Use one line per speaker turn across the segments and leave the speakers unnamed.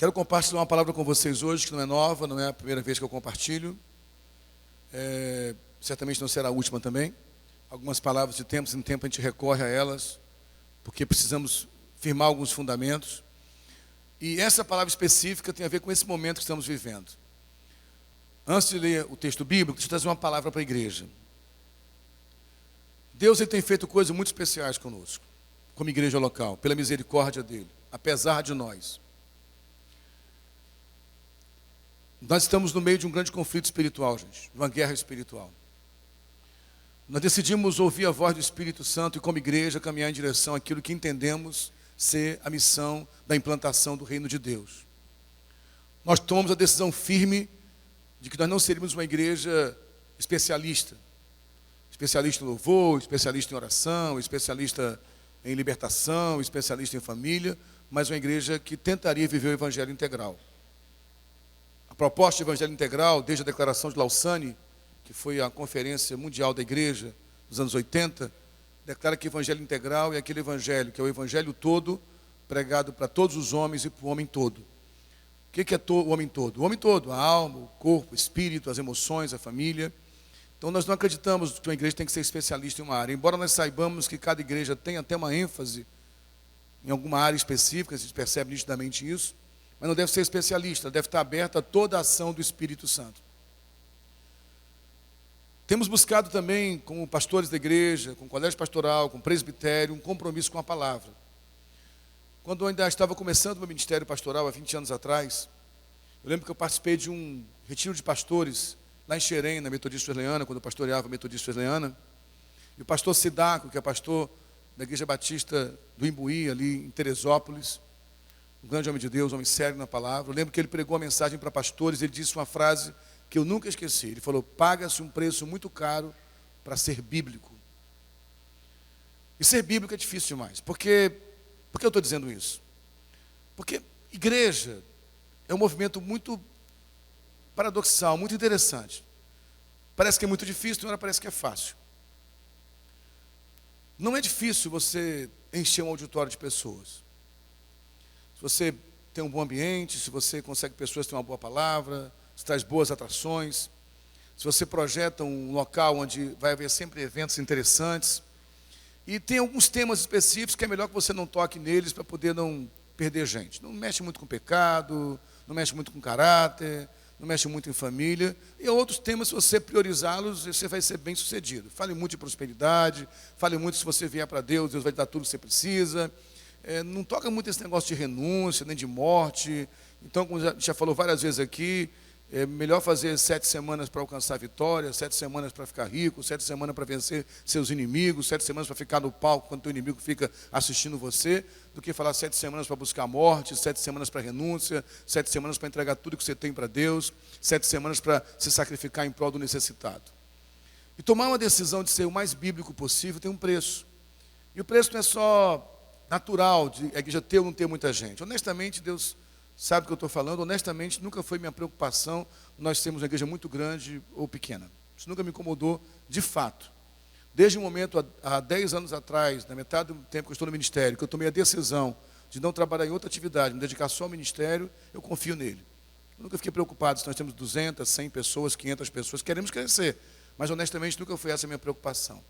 Quero compartilhar uma palavra com vocês hoje, que não é nova, não é a primeira vez que eu compartilho. Certamente não será a última também. Algumas palavras de tempos em tempo a gente recorre a elas, porque precisamos firmar alguns fundamentos. E essa palavra específica tem a ver com esse momento que estamos vivendo. Antes de ler o texto bíblico, deixa eu trazer uma palavra para a igreja. Deus ele tem feito coisas muito especiais conosco, como igreja local, pela misericórdia dele, apesar de nós. Nós estamos no meio de um grande conflito espiritual, gente, de uma guerra espiritual. Nós decidimos ouvir a voz do Espírito Santo e, como igreja, caminhar em direção àquilo que entendemos ser a missão da implantação do reino de Deus. Nós tomamos a decisão firme de que nós não seríamos uma igreja especialista. Especialista em louvor, especialista em oração, especialista em libertação, especialista em família, mas uma igreja que tentaria viver o evangelho integral. A proposta do Evangelho Integral, desde a declaração de Lausanne, que foi a conferência mundial da igreja dos anos 80, declara que o Evangelho Integral é aquele Evangelho, que é o Evangelho todo, pregado para todos os homens e para o homem todo. O que é o homem todo? O homem todo, a alma, o corpo, o espírito, as emoções, a família. Então nós não acreditamos que uma igreja tem que ser especialista em uma área. Embora nós saibamos que cada igreja tem até uma ênfase em alguma área específica, a gente percebe nitidamente isso, mas não deve ser especialista, deve estar aberta a toda a ação do Espírito Santo. Temos buscado também, como pastores da igreja, com colégio pastoral, com presbitério, um compromisso com a palavra. Quando eu ainda estava começando o meu ministério pastoral, há 20 anos atrás, eu lembro que eu participei de um retiro de pastores, lá em Xerém, na Metodista Wesleyana, quando eu pastoreava a Metodista Wesleyana. E o pastor Sidaco, que é pastor da Igreja Batista do Imbuí, ali em Teresópolis, um grande homem de Deus, um homem sério na palavra. Eu lembro que ele pregou a mensagem para pastores, ele disse uma frase que eu nunca esqueci. Ele falou: paga-se um preço muito caro para ser bíblico. E ser bíblico é difícil demais. Por que eu estou dizendo isso? Porque igreja é um movimento muito paradoxal, muito interessante. Parece que é muito difícil, agora parece que é fácil. Não é difícil você encher um auditório de pessoas. Se você tem um bom ambiente, se você consegue pessoas que têm uma boa palavra, se traz boas atrações, se você projeta um local onde vai haver sempre eventos interessantes. E tem alguns temas específicos que é melhor que você não toque neles para poder não perder gente. Não mexe muito com pecado, não mexe muito com caráter, não mexe muito em família. E outros temas, se você priorizá-los, você vai ser bem sucedido. Fale muito de prosperidade, fale muito se você vier para Deus, Deus vai te dar tudo que você precisa. Não toca muito esse negócio de renúncia, nem de morte. Então, como já falou várias vezes aqui, é melhor fazer 7 semanas para alcançar a vitória, 7 semanas para ficar rico, 7 semanas para vencer seus inimigos, 7 semanas para ficar no palco quando o teu inimigo fica assistindo você, do que falar 7 semanas para buscar a morte, 7 semanas para renúncia, 7 semanas para entregar tudo que você tem para Deus, 7 semanas para se sacrificar em prol do necessitado. E tomar uma decisão de ser o mais bíblico possível tem um preço. E o preço não é só natural de a igreja ter ou não ter muita gente. Honestamente, Deus sabe o que eu estou falando. Honestamente, nunca foi minha preocupação nós termos uma igreja muito grande ou pequena. Isso nunca me incomodou de fato. Desde o momento, há 10 anos atrás, na metade do tempo que eu estou no ministério, que eu tomei a decisão de não trabalhar em outra atividade, me dedicar só ao ministério, eu confio nele. Eu nunca fiquei preocupado se nós temos 200, 100 pessoas, 500 pessoas, queremos crescer. Mas honestamente, nunca foi essa a minha preocupação.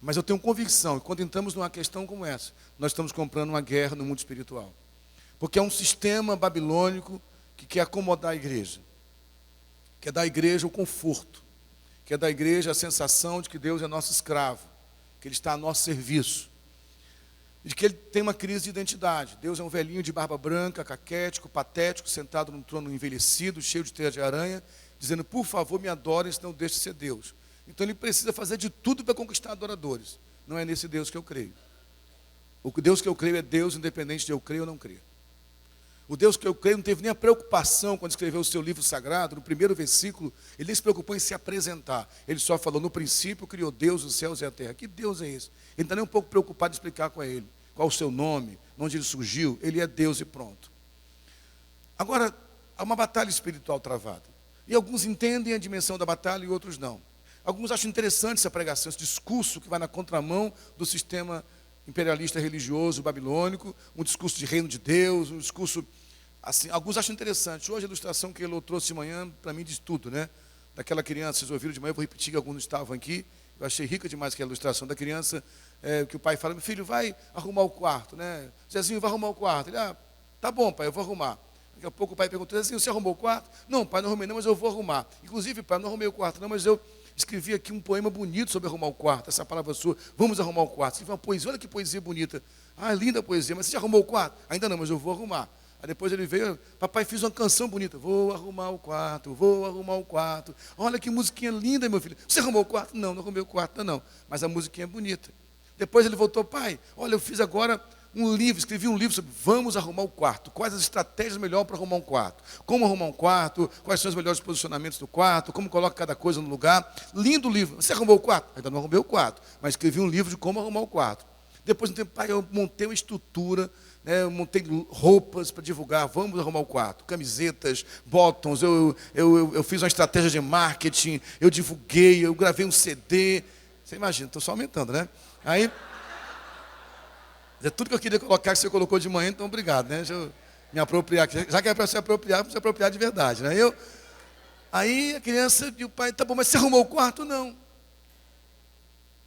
Mas eu tenho convicção, que quando entramos numa questão como essa, nós estamos comprando uma guerra no mundo espiritual. Porque é um sistema babilônico que quer acomodar a igreja. Quer dar à igreja o conforto. Quer dar à igreja a sensação de que Deus é nosso escravo. Que Ele está a nosso serviço. E de que Ele tem uma crise de identidade. Deus é um velhinho de barba branca, caquético, patético, sentado num trono envelhecido, cheio de teia de aranha, dizendo: por favor, me adorem, senão deixe de ser Deus. Então Ele precisa fazer de tudo para conquistar adoradores. Não é nesse Deus que eu creio. O Deus que eu creio é Deus, independente de eu crer ou não crer. O Deus que eu creio não teve nem a preocupação quando escreveu o seu livro sagrado, no primeiro versículo, ele nem se preocupou em se apresentar. Ele só falou: no princípio criou Deus os céus e a terra. Que Deus é esse? Ele não está nem um pouco preocupado em explicar com ele qual o seu nome, onde ele surgiu. Ele é Deus e pronto. Agora, há uma batalha espiritual travada. E alguns entendem a dimensão da batalha e outros não. Alguns acham interessante essa pregação, esse discurso que vai na contramão do sistema imperialista religioso babilônico, um discurso de reino de Deus, um discurso Assim, alguns acham interessante. Hoje a ilustração que ele trouxe de manhã, para mim, diz tudo, né? Daquela criança, vocês ouviram de manhã, eu vou repetir que alguns estavam aqui. Eu achei rica demais aquela ilustração da criança, que o pai fala: meu filho, vai arrumar o quarto, né? Zezinho, vai arrumar o quarto. Ele, tá bom, pai, eu vou arrumar. Daqui a pouco o pai perguntou: Zezinho, você arrumou o quarto? Não, pai, não arrumei não, mas eu vou arrumar. Inclusive, pai, não arrumei o quarto não, mas eu escrevi aqui um poema bonito sobre arrumar o quarto, essa palavra sua, vamos arrumar o quarto. Escrevi uma poesia, olha que poesia bonita. Linda a poesia, mas você já arrumou o quarto? Ainda não, mas eu vou arrumar. Aí depois ele veio: papai, fiz uma canção bonita, vou arrumar o quarto, vou arrumar o quarto. Olha que musiquinha linda, meu filho. Você arrumou o quarto? Não, não arrumei o quarto, não. Mas a musiquinha é bonita. Depois ele voltou: pai, olha, eu fiz agora um livro, escrevi um livro sobre vamos arrumar o quarto. Quais as estratégias melhores para arrumar um quarto? Como arrumar um quarto? Quais são os melhores posicionamentos do quarto? Como coloca cada coisa no lugar? Lindo livro. Você arrumou o quarto? Ainda não arrumei o quarto, mas escrevi um livro de como arrumar o quarto. Depois de um tempo, pai, eu montei uma estrutura, né, eu montei roupas para divulgar, vamos arrumar o quarto, camisetas, bottoms, eu fiz uma estratégia de marketing, eu divulguei, eu gravei um CD. Você imagina, estou só aumentando, né? Aí, é tudo que eu queria colocar que você colocou de manhã, então obrigado, né? Deixa eu me apropriar, já que é para se apropriar, vamos se apropriar de verdade, né? Aí a criança e o pai: tá bom, mas você arrumou o quarto? Não.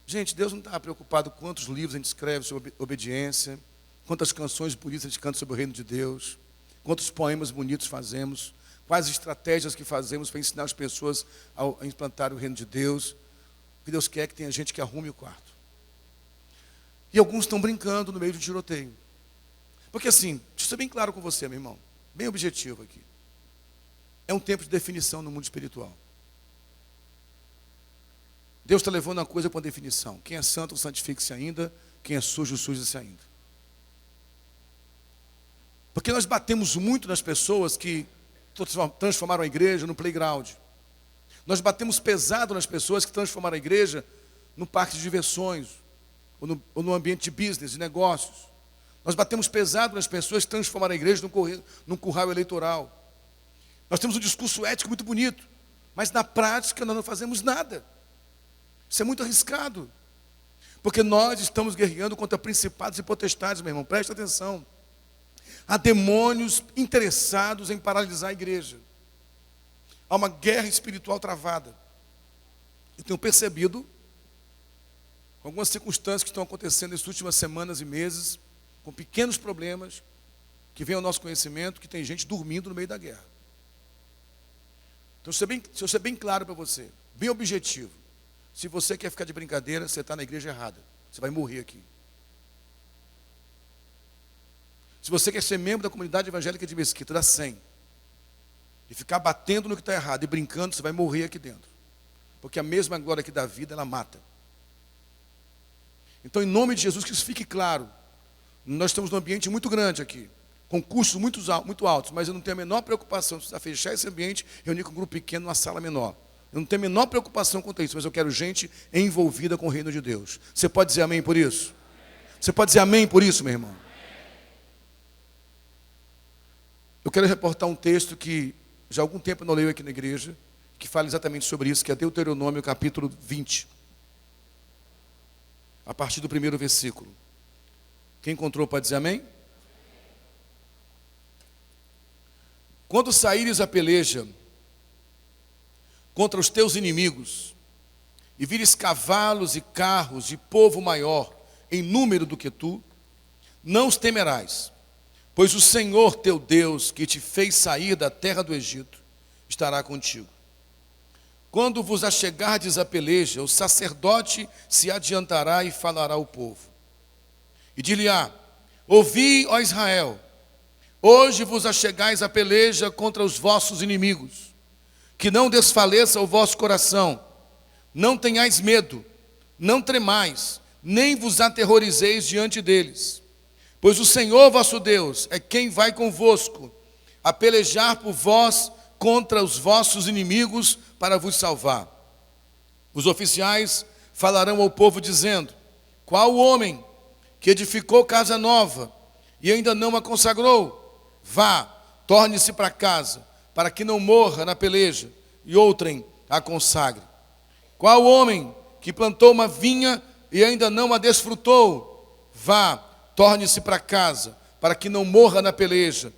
Gente, Deus não está preocupado com quantos livros a gente escreve sobre obediência, quantas canções bonitas a gente canta sobre o reino de Deus, quantos poemas bonitos fazemos, quais estratégias que fazemos para ensinar as pessoas a implantar o reino de Deus. O que Deus quer é que tenha gente que arrume o quarto. E alguns estão brincando no meio do tiroteio. Porque assim, deixa eu ser bem claro com você, meu irmão, bem objetivo aqui. É um tempo de definição no mundo espiritual. Deus está levando uma coisa para uma definição. Quem é santo, santifique-se ainda. Quem é sujo, suje-se ainda. Porque nós batemos muito nas pessoas que transformaram a igreja no playground. Nós batemos pesado nas pessoas que transformaram a igreja no parque de diversões, ou no ambiente de business, de negócios. Nós batemos pesado nas pessoas que transformaram a igreja num curral eleitoral. Nós temos um discurso ético muito bonito, mas na prática nós não fazemos nada. Isso é muito arriscado, porque nós estamos guerreando contra principados e potestades, meu irmão, presta atenção. Há demônios interessados em paralisar a igreja. Há uma guerra espiritual travada. Eu tenho percebido algumas circunstâncias que estão acontecendo nessas últimas semanas e meses, com pequenos problemas, que vem ao nosso conhecimento, que tem gente dormindo no meio da guerra. Então, se eu ser bem claro para você, bem objetivo, se você quer ficar de brincadeira, você está na igreja errada. Você vai morrer aqui. Se você quer ser membro da comunidade evangélica de Mesquita, da 100, e ficar batendo no que está errado e brincando, você vai morrer aqui dentro. Porque a mesma glória que dá vida, ela mata. Então, em nome de Jesus, que isso fique claro. Nós estamos num ambiente muito grande aqui, com custos muito altos, mas eu não tenho a menor preocupação de fechar esse ambiente e reunir com um grupo pequeno numa sala menor. Eu não tenho a menor preocupação quanto a isso, mas eu quero gente envolvida com o reino de Deus. Você pode dizer amém por isso? Você pode dizer amém por isso, meu irmão? Eu quero reportar um texto que já há algum tempo eu não leio aqui na igreja, que fala exatamente sobre isso, que é Deuteronômio, capítulo 20. A partir do primeiro versículo. Quem encontrou pode dizer amém? Quando saíres a peleja contra os teus inimigos, e vires cavalos e carros de povo maior em número do que tu, não os temerás, pois o Senhor teu Deus, que te fez sair da terra do Egito, estará contigo. Quando vos achegardes a peleja, o sacerdote se adiantará e falará ao povo. E dir-lhe-á: ouvi, ó Israel, hoje vos achegais a peleja contra os vossos inimigos. Que não desfaleça o vosso coração, não tenhais medo, não tremais, nem vos aterrorizeis diante deles. Pois o Senhor vosso Deus é quem vai convosco, a pelejar por vós contra os vossos inimigos para vos salvar. Os oficiais falarão ao povo dizendo: qual o homem que edificou casa nova e ainda não a consagrou? Vá, torne-se para casa, para que não morra na peleja, e outrem a consagre. Qual homem que plantou uma vinha e ainda não a desfrutou? Vá, torne-se para casa, para que não morra na peleja,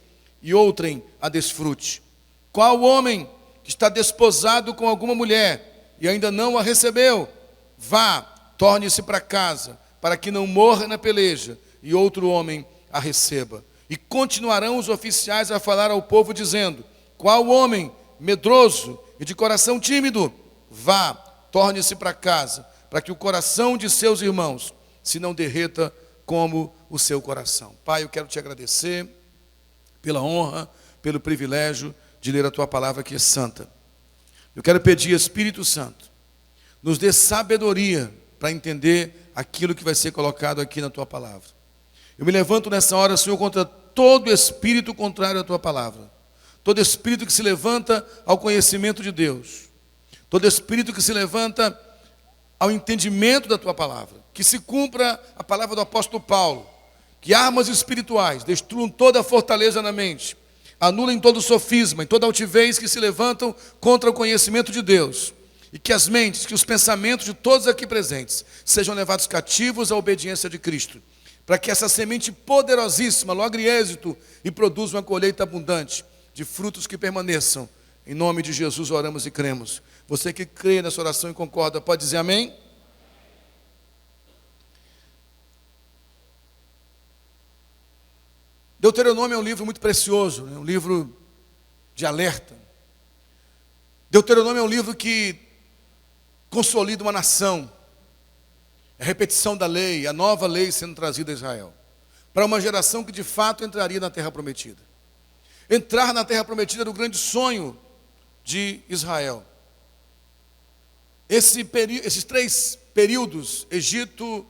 e outrem a desfrute? Qual homem que está desposado com alguma mulher e ainda não a recebeu? Vá, torne-se para casa, para que não morra na peleja, e outro homem a receba. E continuarão os oficiais a falar ao povo, dizendo: qual homem medroso e de coração tímido? Vá, torne-se para casa, para que o coração de seus irmãos se não derreta como o seu coração. Pai, eu quero te agradecer pela honra, pelo privilégio de ler a tua palavra que é santa. Eu quero pedir, Espírito Santo, nos dê sabedoria para entender aquilo que vai ser colocado aqui na tua palavra. Eu me levanto nessa hora, Senhor, contra todo espírito contrário à tua palavra. Todo espírito que se levanta ao conhecimento de Deus. Todo espírito que se levanta ao entendimento da tua palavra. Que se cumpra a palavra do apóstolo Paulo. Que armas espirituais destruam toda a fortaleza na mente. Anulem todo sofisma e toda altivez que se levantam contra o conhecimento de Deus. E que as mentes, que os pensamentos de todos aqui presentes sejam levados cativos à obediência de Cristo. Para que essa semente poderosíssima logre êxito e produza uma colheita abundante de frutos que permaneçam. Em nome de Jesus oramos e cremos. Você que crê nessa oração e concorda, pode dizer amém? Deuteronômio é um livro muito precioso, um livro de alerta. Deuteronômio é um livro que consolida uma nação. É a repetição da lei, a nova lei sendo trazida a Israel. Para uma geração que de fato entraria na Terra Prometida. Entrar na Terra Prometida era o grande sonho de Israel. Esses 3 períodos, Egito,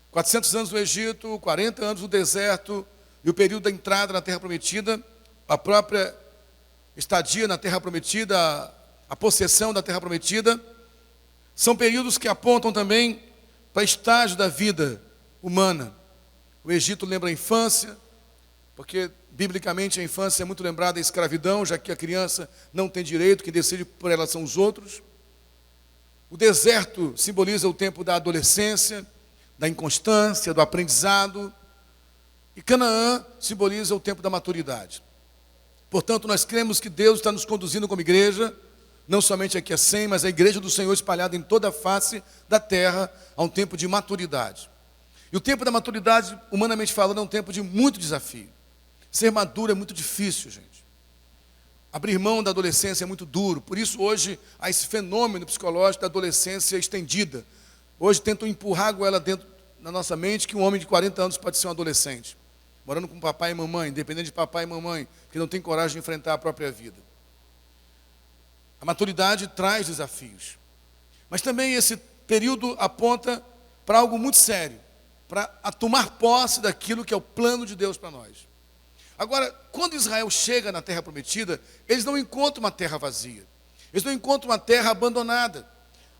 400 anos no Egito, 40 anos no deserto, e o período da entrada na Terra Prometida, a própria estadia na Terra Prometida, a possessão da Terra Prometida, são períodos que apontam também para estágio da vida humana. O Egito lembra a infância, porque biblicamente a infância é muito lembrada a escravidão, já que a criança não tem direito, quem decide por ela são os outros. O deserto simboliza o tempo da adolescência, da inconstância, do aprendizado. E Canaã simboliza o tempo da maturidade. Portanto, nós cremos que Deus está nos conduzindo como igreja, não somente aqui a 100, mas a igreja do Senhor espalhada em toda a face da terra, a um tempo de maturidade. E o tempo da maturidade, humanamente falando, é um tempo de muito desafio. Ser maduro é muito difícil, gente. Abrir mão da adolescência é muito duro. Por isso, hoje, há esse fenômeno psicológico da adolescência estendida. Hoje, tentam empurrar a goela dentro da nossa mente que um homem de 40 anos pode ser um adolescente. Morando com papai e mamãe, independente de papai e mamãe, que não tem coragem de enfrentar a própria vida. A maturidade traz desafios. Mas também esse período aponta para algo muito sério. Para tomar posse daquilo que é o plano de Deus para nós. Agora, quando Israel chega na Terra Prometida, eles não encontram uma terra vazia. Eles não encontram uma terra abandonada.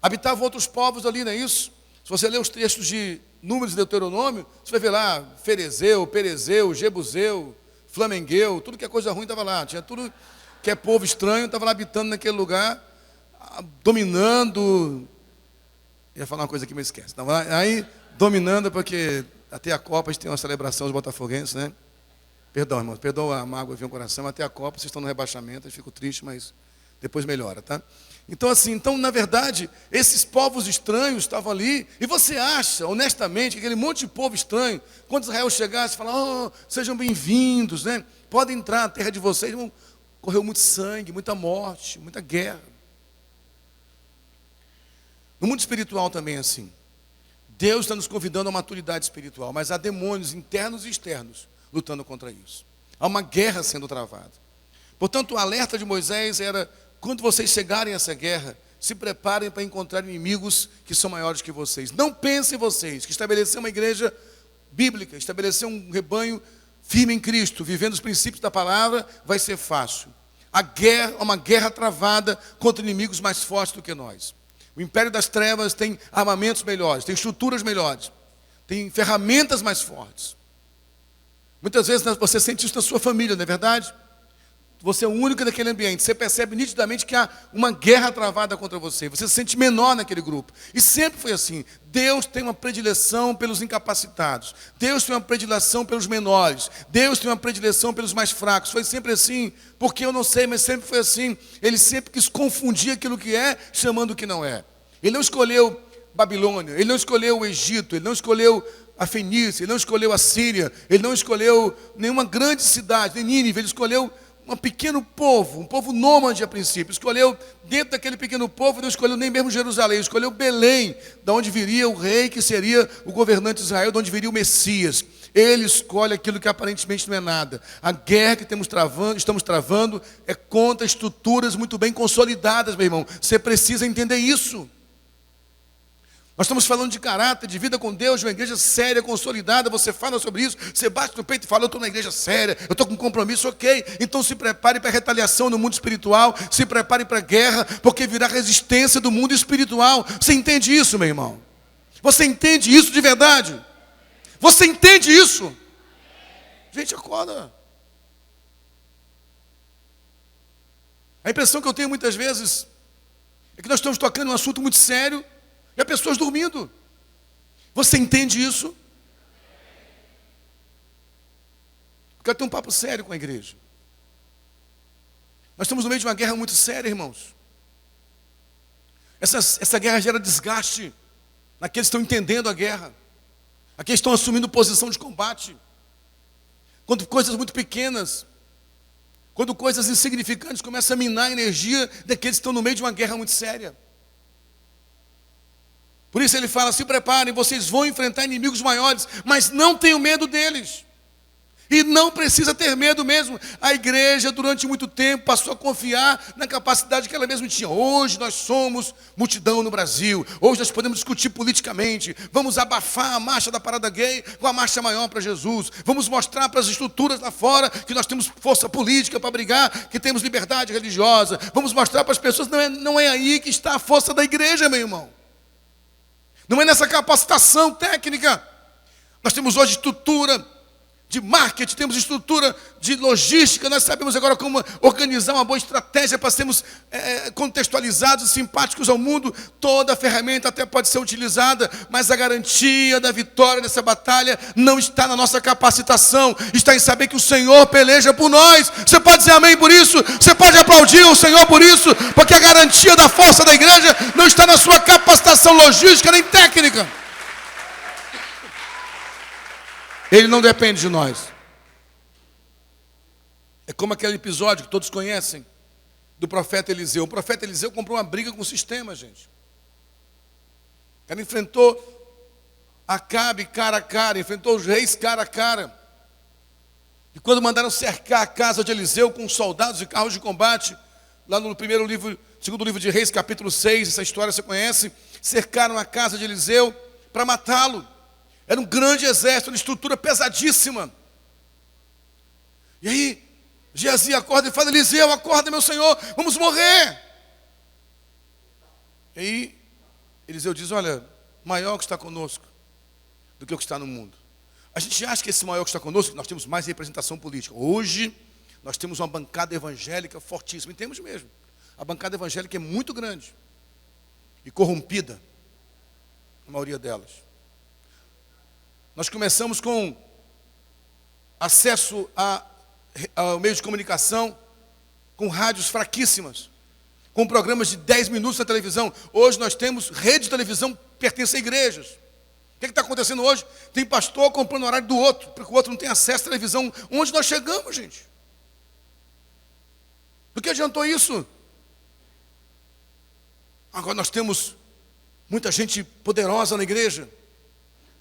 Habitavam outros povos ali, não é isso? Se você ler os textos de Números e Deuteronômio, você vai ver lá Ferezeu, Perezeu, Jebuseu, Flamengueu, tudo que é coisa ruim estava lá. Tinha tudo que é povo estranho, estava lá habitando naquele lugar, dominando. Ia falar uma coisa aqui, mas esquece. Então, aí, dominando, porque até a Copa a gente tem uma celebração dos botafoguenses, né? Perdão, irmãos, perdoa a mágoa, viu o coração, até a Copa vocês estão no rebaixamento, eu fico triste, mas depois melhora, tá? Então, assim, na verdade, esses povos estranhos estavam ali, e você acha, honestamente, que aquele monte de povo estranho, quando Israel chegasse, falar, oh, sejam bem-vindos, né? Podem entrar na terra de vocês, correu muito sangue, muita morte, muita guerra. No mundo espiritual também é assim. Deus está nos convidando a maturidade espiritual, mas há demônios internos e externos lutando contra isso. Há uma guerra sendo travada. Portanto, o alerta de Moisés era, quando vocês chegarem a essa guerra, se preparem para encontrar inimigos que são maiores que vocês. Não pensem vocês que estabelecer uma igreja bíblica, estabelecer um rebanho firme em Cristo, vivendo os princípios da palavra, vai ser fácil. A guerra é uma guerra travada contra inimigos mais fortes do que nós. O império das trevas tem armamentos melhores, tem estruturas melhores, tem ferramentas mais fortes. Muitas vezes você sente isso na sua família, não é verdade? você é o único daquele ambiente, você percebe nitidamente que há uma guerra travada contra você. Você se sente menor naquele grupo. E sempre foi assim. Deus tem uma predileção pelos incapacitados. Deus tem uma predileção pelos menores. Deus tem uma predileção pelos mais fracos. Foi sempre assim, porque eu não sei, mas sempre foi assim. Ele sempre quis confundir aquilo que é, chamando o que não é. Ele não escolheu Babilônia, ele não escolheu o Egito, ele não escolheu a Fenícia, ele não escolheu a Síria, ele não escolheu nenhuma grande cidade, nem Nínive, ele escolheu um pequeno povo, um povo nômade a princípio. Escolheu, dentro daquele pequeno povo, não escolheu nem mesmo Jerusalém, escolheu Belém, da onde viria o rei que seria o governante de Israel, de onde viria o Messias. Ele escolhe aquilo que aparentemente não é nada. A guerra que estamos travando é contra estruturas muito bem consolidadas, meu irmão. Você precisa entender isso. Nós estamos falando de caráter, de vida com Deus, de uma igreja séria, consolidada. Você fala sobre isso, você bate no peito e fala: eu estou na igreja séria, eu estou com compromisso, ok. Então se prepare para a retaliação no mundo espiritual, se prepare para a guerra, porque virá resistência do mundo espiritual. Você entende isso, meu irmão? Você entende isso de verdade? Você entende isso? Gente, acorda. A impressão que eu tenho muitas vezes é que nós estamos tocando um assunto muito sério, e há pessoas dormindo. Você entende isso? Eu quero ter um papo sério com a igreja. Nós estamos no meio de uma guerra muito séria, irmãos. Essa guerra gera desgaste naqueles que estão entendendo a guerra, aqueles que estão assumindo posição de combate. Quando coisas muito pequenas, quando coisas insignificantes começam a minar a energia daqueles que estão no meio de uma guerra muito séria. Por isso ele fala: se preparem, vocês vão enfrentar inimigos maiores, mas não tenham medo deles. E não precisa ter medo mesmo. A igreja durante muito tempo passou a confiar na capacidade que ela mesma tinha. Hoje nós somos multidão no Brasil. Hoje nós podemos discutir politicamente. Vamos abafar a marcha da parada gay com a marcha maior para Jesus. Vamos mostrar para as estruturas lá fora que nós temos força política para brigar, que temos liberdade religiosa. Vamos mostrar para as pessoas que não é aí que está a força da igreja, meu irmão. Não é nessa capacitação técnica. Nós temos hoje estrutura de marketing, temos estrutura de logística, nós sabemos agora como organizar uma boa estratégia para sermos contextualizados e simpáticos ao mundo. Toda a ferramenta até pode ser utilizada, mas a garantia da vitória nessa batalha não está na nossa capacitação, está em saber que o Senhor peleja por nós. Você pode dizer amém por isso? Você pode aplaudir o Senhor por isso? Porque a garantia da força da igreja não está na sua capacitação logística nem técnica. Ele não depende de nós. É como aquele episódio que todos conhecem, do profeta Eliseu. O profeta Eliseu comprou uma briga com o sistema, gente. O cara enfrentou Acabe cara a cara, enfrentou os reis cara a cara. E quando mandaram cercar a casa de Eliseu com soldados e carros de combate, lá no segundo livro de Reis, capítulo 6, essa história você conhece, cercaram a casa de Eliseu para matá-lo. Era um grande exército, uma estrutura pesadíssima. E aí, Geazi acorda e fala: Eliseu, acorda, meu senhor, vamos morrer. E aí, Eliseu diz: olha, maior que está conosco do que o que está no mundo. A gente acha que esse maior que está conosco, nós temos mais representação política. Hoje, nós temos uma bancada evangélica fortíssima, e temos mesmo. A bancada evangélica é muito grande e corrompida, a maioria delas. Nós começamos com acesso ao meio de comunicação, com rádios fraquíssimas, com programas de 10 minutos na televisão. Hoje nós temos rede de televisão que pertence a igrejas. O que está acontecendo hoje? Tem pastor comprando o horário do outro, porque o outro não tem acesso à televisão. Onde nós chegamos, gente? Do que adiantou isso? Agora nós temos muita gente poderosa na igreja.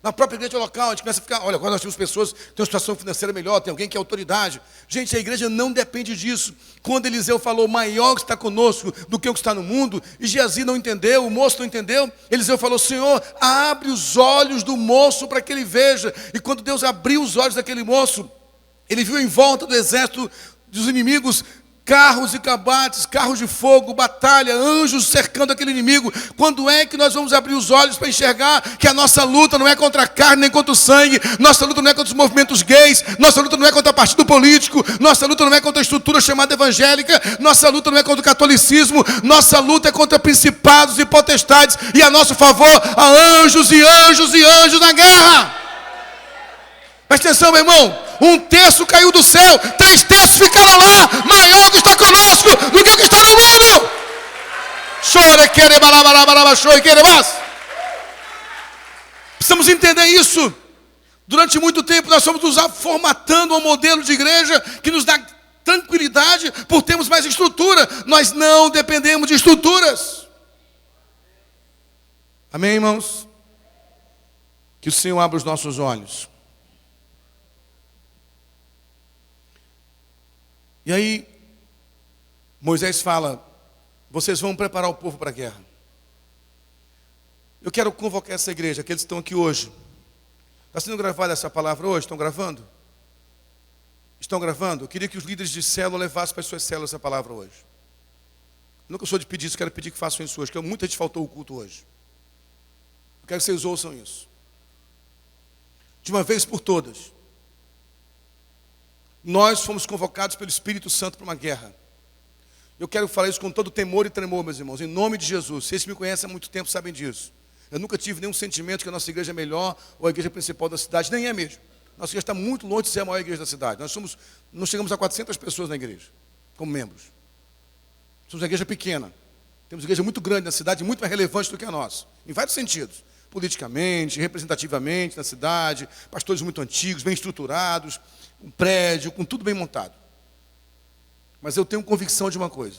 Na própria igreja local, a gente começa a ficar: olha, agora nós temos pessoas que têm uma situação financeira melhor, tem alguém que é autoridade. Gente, a igreja não depende disso. Quando Eliseu falou: maior que está conosco do que o que está no mundo, e Geazi não entendeu, o moço não entendeu, Eliseu falou: Senhor, abre os olhos do moço para que ele veja. E quando Deus abriu os olhos daquele moço, ele viu em volta do exército dos inimigos carros e combates, carros de fogo, batalha, anjos cercando aquele inimigo. Quando é que nós vamos abrir os olhos para enxergar que a nossa luta não é contra a carne nem contra o sangue, nossa luta não é contra os movimentos gays, nossa luta não é contra o partido político, nossa luta não é contra a estrutura chamada evangélica, nossa luta não é contra o catolicismo, nossa luta é contra principados e potestades, e a nosso favor há anjos e anjos e anjos na guerra. Presta atenção, meu irmão. 1/3 caiu do céu, 3/3 ficaram lá. Maior que está conosco do que o que está no mundo. Precisamos entender isso. Durante muito tempo nós fomos nos formatando um modelo de igreja que nos dá tranquilidade por termos mais estrutura. Nós não dependemos de estruturas. Amém, irmãos? Que o Senhor abra os nossos olhos. E aí, Moisés fala, vocês vão preparar o povo para a guerra. Eu quero convocar essa igreja, aqueles que estão aqui hoje. Está sendo gravada essa palavra hoje? Estão gravando? Estão gravando? Eu queria que os líderes de célula levassem para as suas células essa palavra hoje. Eu nunca sou de pedir isso, quero pedir que façam isso hoje, porque muita gente faltou o culto hoje. Eu quero que vocês ouçam isso. De uma vez por todas. Nós fomos convocados pelo Espírito Santo para uma guerra. Eu quero falar isso com todo temor e tremor, meus irmãos, em nome de Jesus. Vocês que me conhecem há muito tempo sabem disso. Eu nunca tive nenhum sentimento que a nossa igreja é melhor ou a igreja principal da cidade, nem é mesmo. Nossa igreja está muito longe de ser a maior igreja da cidade. Nós chegamos a 400 pessoas na igreja, como membros. Somos uma igreja pequena. Temos uma igreja muito grande na cidade, muito mais relevante do que a nossa, em vários sentidos. Politicamente, representativamente na cidade, pastores muito antigos, bem estruturados, um prédio, com tudo bem montado. Mas eu tenho convicção de uma coisa.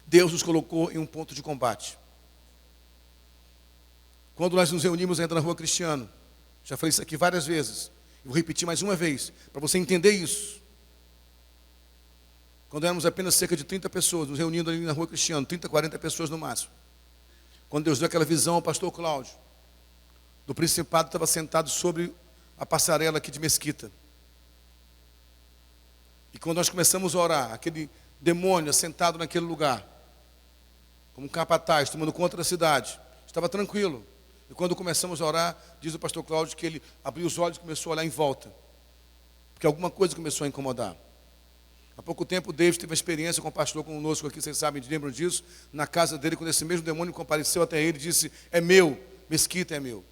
Deus nos colocou em um ponto de combate. Quando nós nos reunimos ainda na Rua Cristiano, já falei isso aqui várias vezes, vou repetir mais uma vez, para você entender isso. Quando éramos apenas cerca de 30 pessoas, nos reunindo ali na Rua Cristiano, 30, 40 pessoas no máximo. Quando Deus deu aquela visão ao pastor Cláudio, do principado que estava sentado sobre a passarela aqui de Mesquita. E quando nós começamos a orar, aquele demônio assentado naquele lugar, como um capataz, tomando conta da cidade, estava tranquilo. E quando começamos a orar, diz o pastor Cláudio que ele abriu os olhos e começou a olhar em volta. Porque alguma coisa começou a incomodar. Há pouco tempo o David teve uma experiência com o pastor conosco aqui, vocês sabem, lembram disso? Na casa dele, quando esse mesmo demônio compareceu até ele e disse, é meu, Mesquita é meu.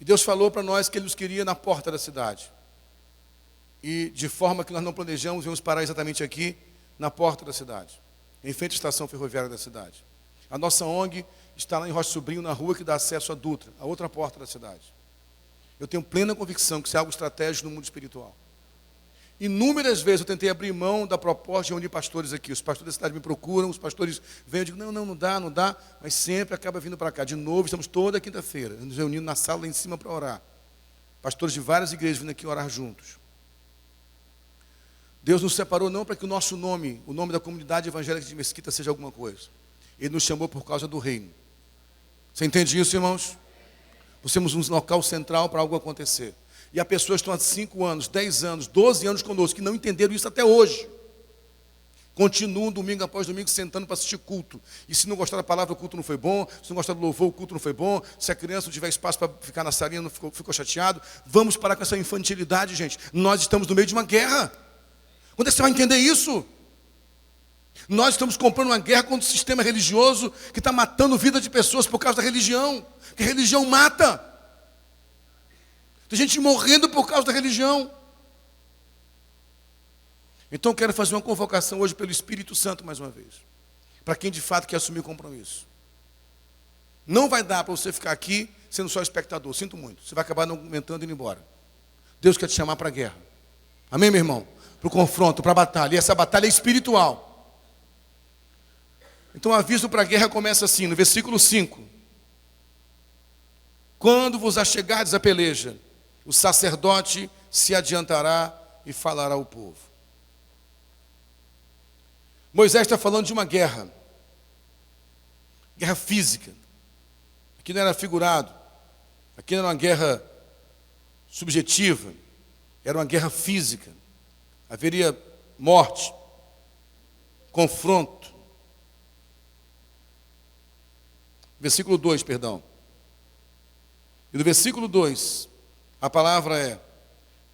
E Deus falou para nós que Ele nos queria na porta da cidade. E de forma que nós não planejamos, vamos parar exatamente aqui, na porta da cidade. Em frente à estação ferroviária da cidade. A nossa ONG está lá em Rocha Sobrinho, na rua que dá acesso à Dutra, a outra porta da cidade. Eu tenho plena convicção que isso é algo estratégico no mundo espiritual. Inúmeras vezes eu tentei abrir mão da proposta de reunir pastores aqui. Os pastores da cidade me procuram, os pastores vêm, eu digo, não dá, mas sempre acaba vindo para cá. De novo, estamos toda quinta-feira, nos reunindo na sala lá em cima para orar. Pastores de várias igrejas vindo aqui orar juntos. Deus nos separou não para que o nosso nome, o nome da comunidade evangélica de Mesquita seja alguma coisa. Ele nos chamou por causa do reino. Você entende isso, irmãos? Nós temos um local central para algo acontecer. E há pessoas que estão há 5 anos, 10 anos, 12 anos conosco, que não entenderam isso até hoje. Continuam domingo após domingo sentando para assistir culto. E se não gostar da palavra, o culto não foi bom. Se não gostar do louvor, o culto não foi bom. Se a criança não tiver espaço para ficar na salinha, não ficou chateado. Vamos parar com essa infantilidade, gente. Nós estamos no meio de uma guerra. Quando é que você vai entender isso? Nós estamos comprando uma guerra contra o sistema religioso que está matando vida de pessoas por causa da religião. Que a religião mata. Tem gente morrendo por causa da religião. Então eu quero fazer uma convocação hoje pelo Espírito Santo mais uma vez. Para quem de fato quer assumir compromisso. Não vai dar para você ficar aqui sendo só espectador. Sinto muito. Você vai acabar não aguentando e indo embora. Deus quer te chamar para a guerra. Amém, meu irmão? Para o confronto, para a batalha. E essa batalha é espiritual. Então o aviso para a guerra começa assim, no versículo 5. Quando vos achegardes a peleja, o sacerdote se adiantará e falará ao povo. Moisés está falando de uma guerra. Guerra física. Aqui não era figurado. Aqui não era uma guerra subjetiva. Era uma guerra física. Haveria morte, confronto. Versículo 2, perdão. E do versículo 2, a palavra é: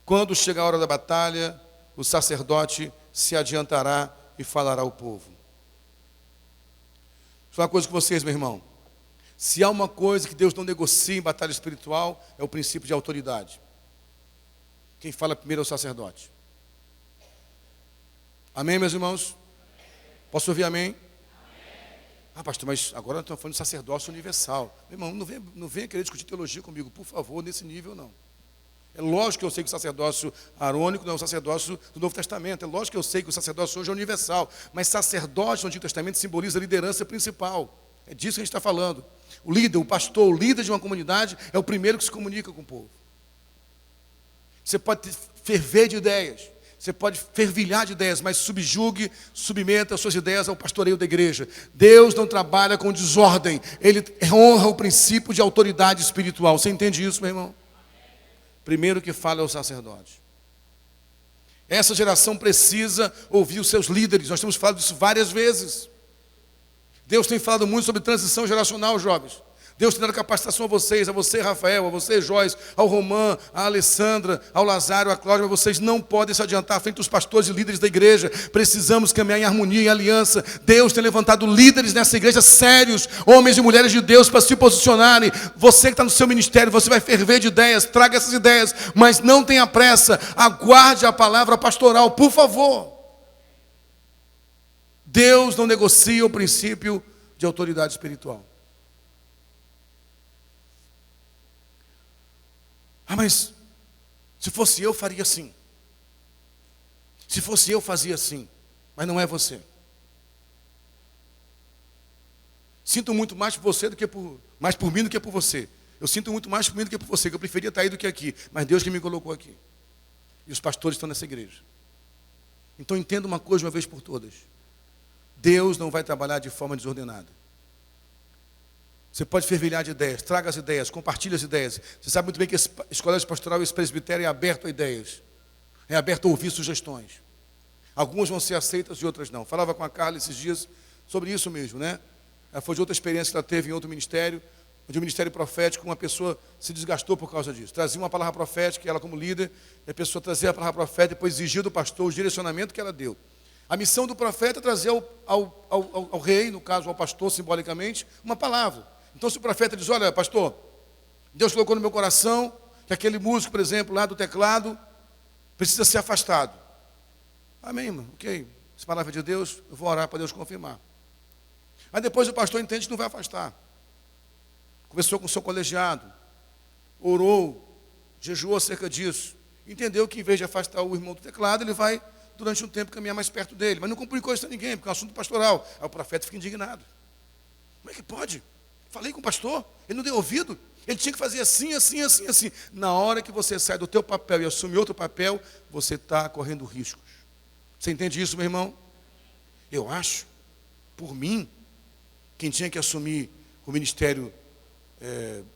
quando chegar a hora da batalha, o sacerdote se adiantará e falará ao povo. Vou falar uma coisa com vocês, meu irmão. Se há uma coisa que Deus não negocia em batalha espiritual, é o princípio de autoridade. Quem fala primeiro é o sacerdote. Amém, meus irmãos? Posso ouvir amém? Ah, pastor, mas agora nós estamos falando de sacerdócio universal. Meu irmão, não venha querer discutir teologia comigo, por favor, nesse nível não. É lógico que eu sei que o sacerdócio arônico não é o sacerdócio do Novo Testamento. É lógico que eu sei que o sacerdócio hoje é universal. Mas sacerdócio no Antigo Testamento simboliza a liderança principal. É disso que a gente está falando. O líder, o pastor, o líder de uma comunidade é o primeiro que se comunica com o povo. Você pode ferver de ideias, você pode fervilhar de ideias, mas submeta as suas ideias ao pastoreio da igreja. Deus não trabalha com desordem, Ele honra o princípio de autoridade espiritual. Você entende isso, meu irmão? Primeiro que fala é o sacerdote. Essa geração precisa ouvir os seus líderes. Nós temos falado disso várias vezes. Deus tem falado muito sobre transição geracional, jovens. Deus tem dado capacitação a vocês, Rafael, a você, Joyce, ao Romã, a Alessandra, ao Lazário, a Cláudia. Vocês não podem se adiantar frente aos pastores e líderes da igreja. Precisamos caminhar em harmonia, em aliança. Deus tem levantado líderes nessa igreja sérios, homens e mulheres de Deus, para se posicionarem. Você que está no seu ministério, você vai ferver de ideias, traga essas ideias, mas não tenha pressa. Aguarde a palavra pastoral, por favor. Deus não negocia o princípio de autoridade espiritual. Ah, mas se fosse eu, faria assim. Se fosse eu, fazia assim. Mas não é você. Sinto muito mais por você mais por mim do que por você. Eu sinto muito mais por mim do que por você, que eu preferia estar aí do que aqui. Mas Deus que me colocou aqui. E os pastores estão nessa igreja. Então entenda uma coisa de uma vez por todas. Deus não vai trabalhar de forma desordenada. Você pode fervilhar de ideias, traga as ideias, compartilhe as ideias. Você sabe muito bem que esse colégio pastoral, esse presbitério é aberto a ideias. É aberto a ouvir sugestões. Algumas vão ser aceitas e outras não. Falava com a Carla esses dias sobre isso mesmo, né? Ela foi de outra experiência que ela teve em outro ministério, de um ministério profético, uma pessoa se desgastou por causa disso. Trazia uma palavra profética, ela como líder, e a pessoa trazia a palavra profética, depois exigia do pastor o direcionamento que ela deu. A missão do profeta é trazer ao rei, no caso ao pastor, simbolicamente, uma palavra. Então, se o profeta diz: olha, pastor, Deus colocou no meu coração que aquele músico, por exemplo, lá do teclado, precisa ser afastado. Amém, irmão? Ok. Essa palavra de Deus, eu vou orar para Deus confirmar. Aí depois o pastor entende que não vai afastar. Conversou com o seu colegiado, orou, jejuou acerca disso. Entendeu que em vez de afastar o irmão do teclado, ele vai, durante um tempo, caminhar mais perto dele. Mas não comunicou isso a ninguém, porque é um assunto pastoral. Aí o profeta fica indignado. Como é que pode? Falei com o pastor, ele não deu ouvido. Ele tinha que fazer assim, assim, assim, assim. Na hora que você sai do teu papel e assume outro papel, você está correndo riscos. Você entende isso, meu irmão? Eu acho, por mim, quem tinha que assumir o ministério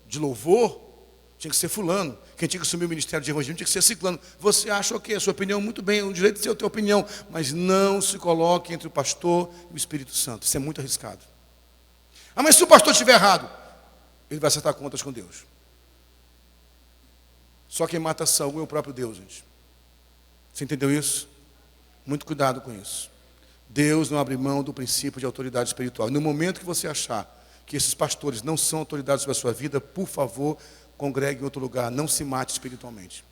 de louvor tinha que ser fulano. Quem tinha que assumir o ministério de evangelho tinha que ser ciclano. Você acha ok, a sua opinião, muito bem, é um direito de ser a tua opinião, mas não se coloque entre o pastor e o Espírito Santo. Isso é muito arriscado. Ah, mas se o pastor estiver errado, ele vai acertar contas com Deus. Só quem mata a saúde é o próprio Deus, gente. Você entendeu isso? Muito cuidado com isso. Deus não abre mão do princípio de autoridade espiritual. No momento que você achar que esses pastores não são autoridades sobre a sua vida, por favor, congregue em outro lugar. Não se mate espiritualmente.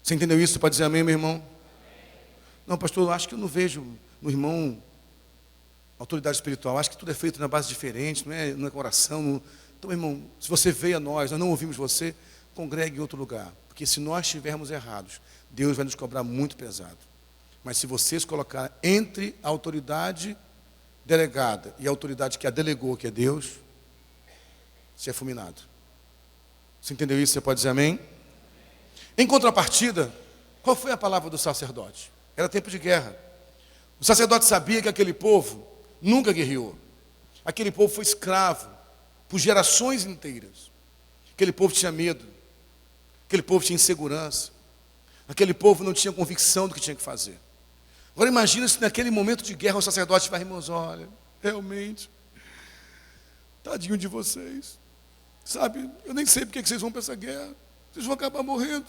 Você entendeu isso? Você pode dizer amém, meu irmão? Não, pastor, eu acho que eu não vejo no irmão autoridade espiritual. Acho que tudo é feito na base diferente, não é coração. Não... Então, irmão, se você veio a nós não ouvimos você, congregue em outro lugar. Porque se nós estivermos errados, Deus vai nos cobrar muito pesado. Mas se você se colocar entre a autoridade delegada e a autoridade que a delegou, que é Deus, você é fulminado. Você entendeu isso? Você pode dizer amém? Em contrapartida, qual foi a palavra do sacerdote? Era tempo de guerra. O sacerdote sabia que aquele povo nunca guerreou. Aquele povo foi escravo por gerações inteiras. Aquele povo tinha medo. Aquele povo tinha insegurança. Aquele povo não tinha convicção do que tinha que fazer. Agora imagina se naquele momento de guerra o sacerdote vai, irmãos, olha, realmente, tadinho de vocês. Sabe, eu nem sei porque que vocês vão para essa guerra. Vocês vão acabar morrendo.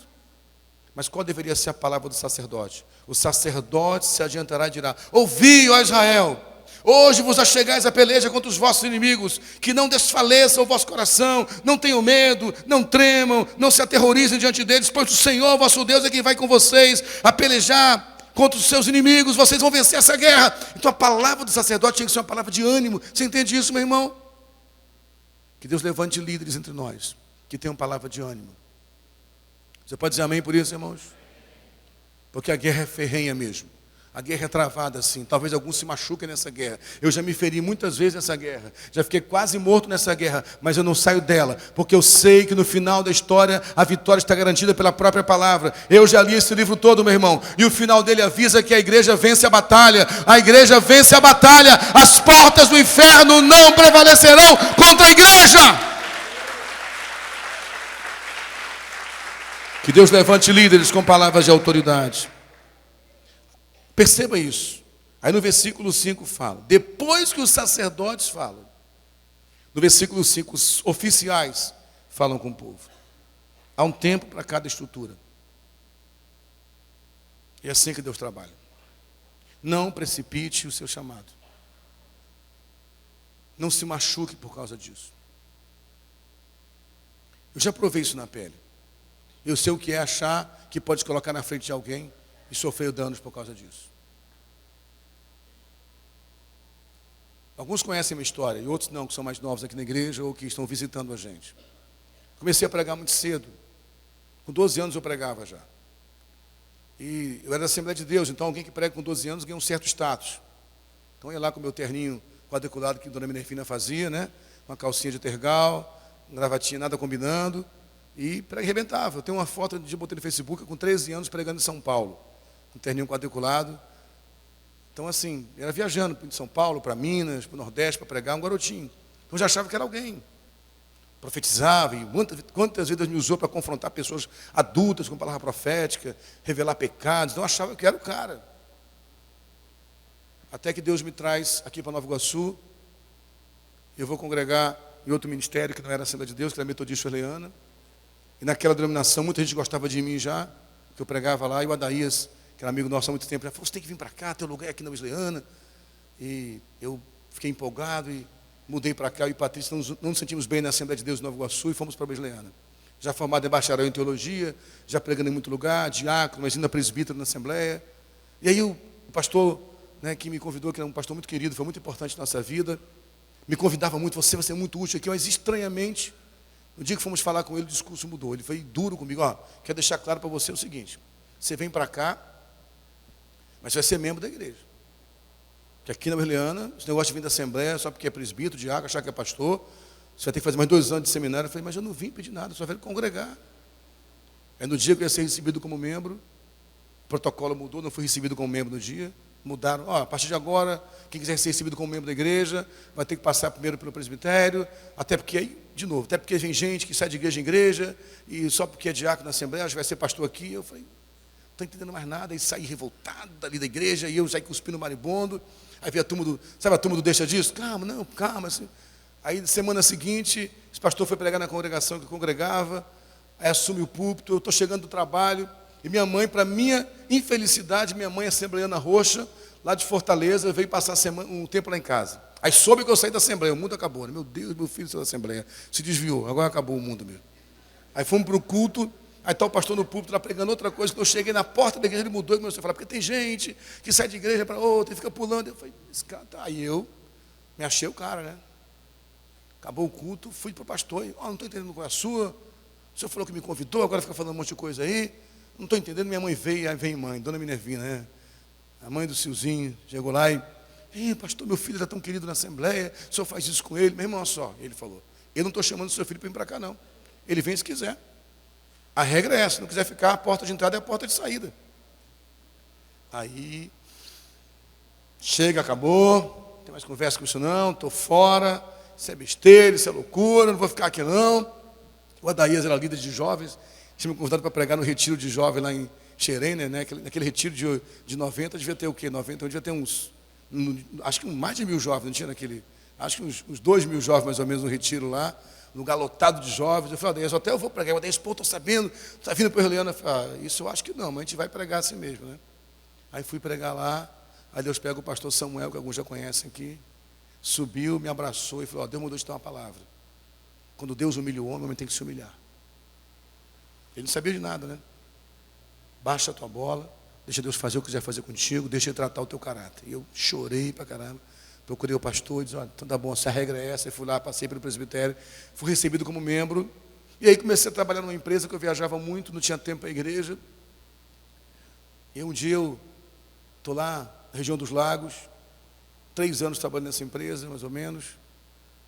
Mas qual deveria ser a palavra do sacerdote? O sacerdote se adiantará e dirá: ouvi, ó Israel, hoje vos achegais a peleja contra os vossos inimigos, que não desfaleça o vosso coração, não tenham medo, não tremam, não se aterrorizem diante deles, pois o Senhor vosso Deus é quem vai com vocês a pelejar contra os seus inimigos, vocês vão vencer essa guerra. Então a palavra do sacerdote tinha que ser uma palavra de ânimo. Você entende isso, meu irmão? Que Deus levante líderes entre nós, que tenham palavra de ânimo. Você pode dizer amém por isso, irmãos? Porque a guerra é ferrenha mesmo. A guerra é travada assim. Talvez alguns se machuquem nessa guerra. Eu já me feri muitas vezes nessa guerra. Já fiquei quase morto nessa guerra. Mas eu não saio dela. Porque eu sei que no final da história a vitória está garantida pela própria palavra. Eu já li esse livro todo, meu irmão. E o final dele avisa que a igreja vence a batalha. A igreja vence a batalha. As portas do inferno não prevalecerão contra a igreja. Que Deus levante líderes com palavras de autoridade. Perceba isso. Aí no versículo 5 fala, depois que os sacerdotes falam, no versículo 5, os oficiais falam com o povo. Há um tempo para cada estrutura. E é assim que Deus trabalha. Não precipite o seu chamado. Não se machuque por causa disso. Eu já provei isso na pele. Eu sei o que é achar que pode se colocar na frente de alguém e sofrer danos por causa disso. Alguns conhecem a minha história e outros não, que são mais novos aqui na igreja ou que estão visitando a gente. Comecei a pregar muito cedo. Com 12 anos eu pregava já. E eu era da Assembleia de Deus, então alguém que prega com 12 anos ganha um certo status. Então eu ia lá com o meu terninho quadriculado que a dona Minervina fazia, né? Uma calcinha de tergal, uma gravatinha nada combinando. E arrebentava. Eu tenho uma foto de botei no Facebook com 13 anos pregando em São Paulo. Um terninho quadriculado. Então assim, era viajando de São Paulo para Minas, para o Nordeste, para pregar, um garotinho. Então eu já achava que era alguém. Profetizava, e quantas vezes Deus me usou para confrontar pessoas adultas com palavra profética, revelar pecados. Então eu achava que era o cara. Até que Deus me traz aqui para Nova Iguaçu. Eu vou congregar em outro ministério que não era a Assembleia de Deus, que era a Metodista Orleana. E naquela denominação, muita gente gostava de mim já, que eu pregava lá, e o Adaías, que era amigo nosso há muito tempo, ele falou: você tem que vir para cá, teu lugar é aqui na Wesleyana. E eu fiquei empolgado e mudei para cá, eu e Patrícia não nos sentimos bem na Assembleia de Deus de Nova Iguaçu e fomos para a Wesleyana. Já formado em bacharel em teologia, já pregando em muito lugar, diácono, mas ainda presbítero na Assembleia. E aí o pastor, né, que me convidou, que era um pastor muito querido, foi muito importante na nossa vida, me convidava muito: você vai ser muito útil aqui, mas estranhamente, no dia que fomos falar com ele, o discurso mudou. Ele foi duro comigo: ó, quero deixar claro para você o seguinte, você vem para cá, mas vai ser membro da igreja. Que aqui na Wesleyana, esse negócio de vir da Assembleia, só porque é presbítero, diácono, achar que é pastor, você vai ter que fazer mais 2 anos de seminário. Eu falei: mas eu não vim pedir nada, só vim congregar. Aí no dia que eu ia ser recebido como membro, o protocolo mudou, não fui recebido como membro no dia. Mudaram: ó, a partir de agora, quem quiser ser recebido como membro da igreja, vai ter que passar primeiro pelo presbitério, até porque, aí, de novo, até porque vem gente que sai de igreja em igreja, e só porque é diácono na Assembleia, já vai ser pastor aqui. Eu falei: não estou entendendo mais nada. E saí revoltado dali da igreja, e eu saí cuspindo maribondo. Aí veio a turma do, sabe a turma do deixa disso? Calma, não, calma. Assim. Aí, semana seguinte, esse pastor foi pregar na congregação que congregava, aí assume o púlpito, eu estou chegando do trabalho, e minha mãe, para minha infelicidade, minha mãe é assembleiana roxa, lá de Fortaleza, veio passar um tempo lá em casa. Aí soube que eu saí da Assembleia, o mundo acabou. Né? Meu Deus, meu filho saiu da Assembleia, se desviou, agora acabou o mundo mesmo. Aí fomos para o culto, aí está o pastor no púlpito lá pregando outra coisa. Quando eu cheguei na porta da igreja, ele mudou e começou a falar: porque tem gente que sai de igreja para outra e fica pulando. Eu falei: esse cara tá. Aí eu me achei o cara, né? Acabou o culto, fui para o pastor, e, não estou entendendo qual é a sua. O senhor falou que me convidou, agora fica falando um monte de coisa aí. Não estou entendendo. Minha mãe veio, aí vem mãe, dona Minervina, né? A mãe do Silzinho, chegou lá e: pastor, meu filho está tão querido na Assembleia, o senhor faz isso com ele? Meu irmão, olha só, ele falou: eu não estou chamando o seu filho para vir para cá, não. Ele vem se quiser. A regra é essa: se não quiser ficar, a porta de entrada é a porta de saída. Aí, chega, acabou, não tem mais conversa com isso não, estou fora, isso é besteira, isso é loucura, não vou ficar aqui não. O Adaías era líder de jovens, tinha me convidado para pregar no retiro de jovem lá em Xerém, né? Naquele retiro de 90, devia ter o quê? 90, devia ter acho que mais de 1.000 jovens, não tinha naquele, acho que uns 2.000 jovens mais ou menos no retiro lá, um lugar lotado de jovens. Eu falei, até eu vou pregar, mas pô, estou sabendo, está vindo para o Eliana. Eu falei, isso eu acho que não, mas a gente vai pregar assim mesmo, né? Aí fui pregar lá, aí Deus pega o pastor Samuel, que alguns já conhecem aqui, subiu, me abraçou e falou, Deus mandou te dar uma palavra. Quando Deus humilha o homem tem que se humilhar. Ele não sabia de nada, né? Baixa a tua bola, deixa Deus fazer o que quiser fazer contigo, deixa Ele tratar o teu caráter. E eu chorei pra caramba, procurei o pastor, disse, olha, então tá bom, se a regra é essa, eu fui lá, passei pelo presbitério, fui recebido como membro, e aí comecei a trabalhar numa empresa que eu viajava muito, não tinha tempo para a igreja. E um dia eu estou lá na região dos Lagos, 3 anos trabalhando nessa empresa, mais ou menos,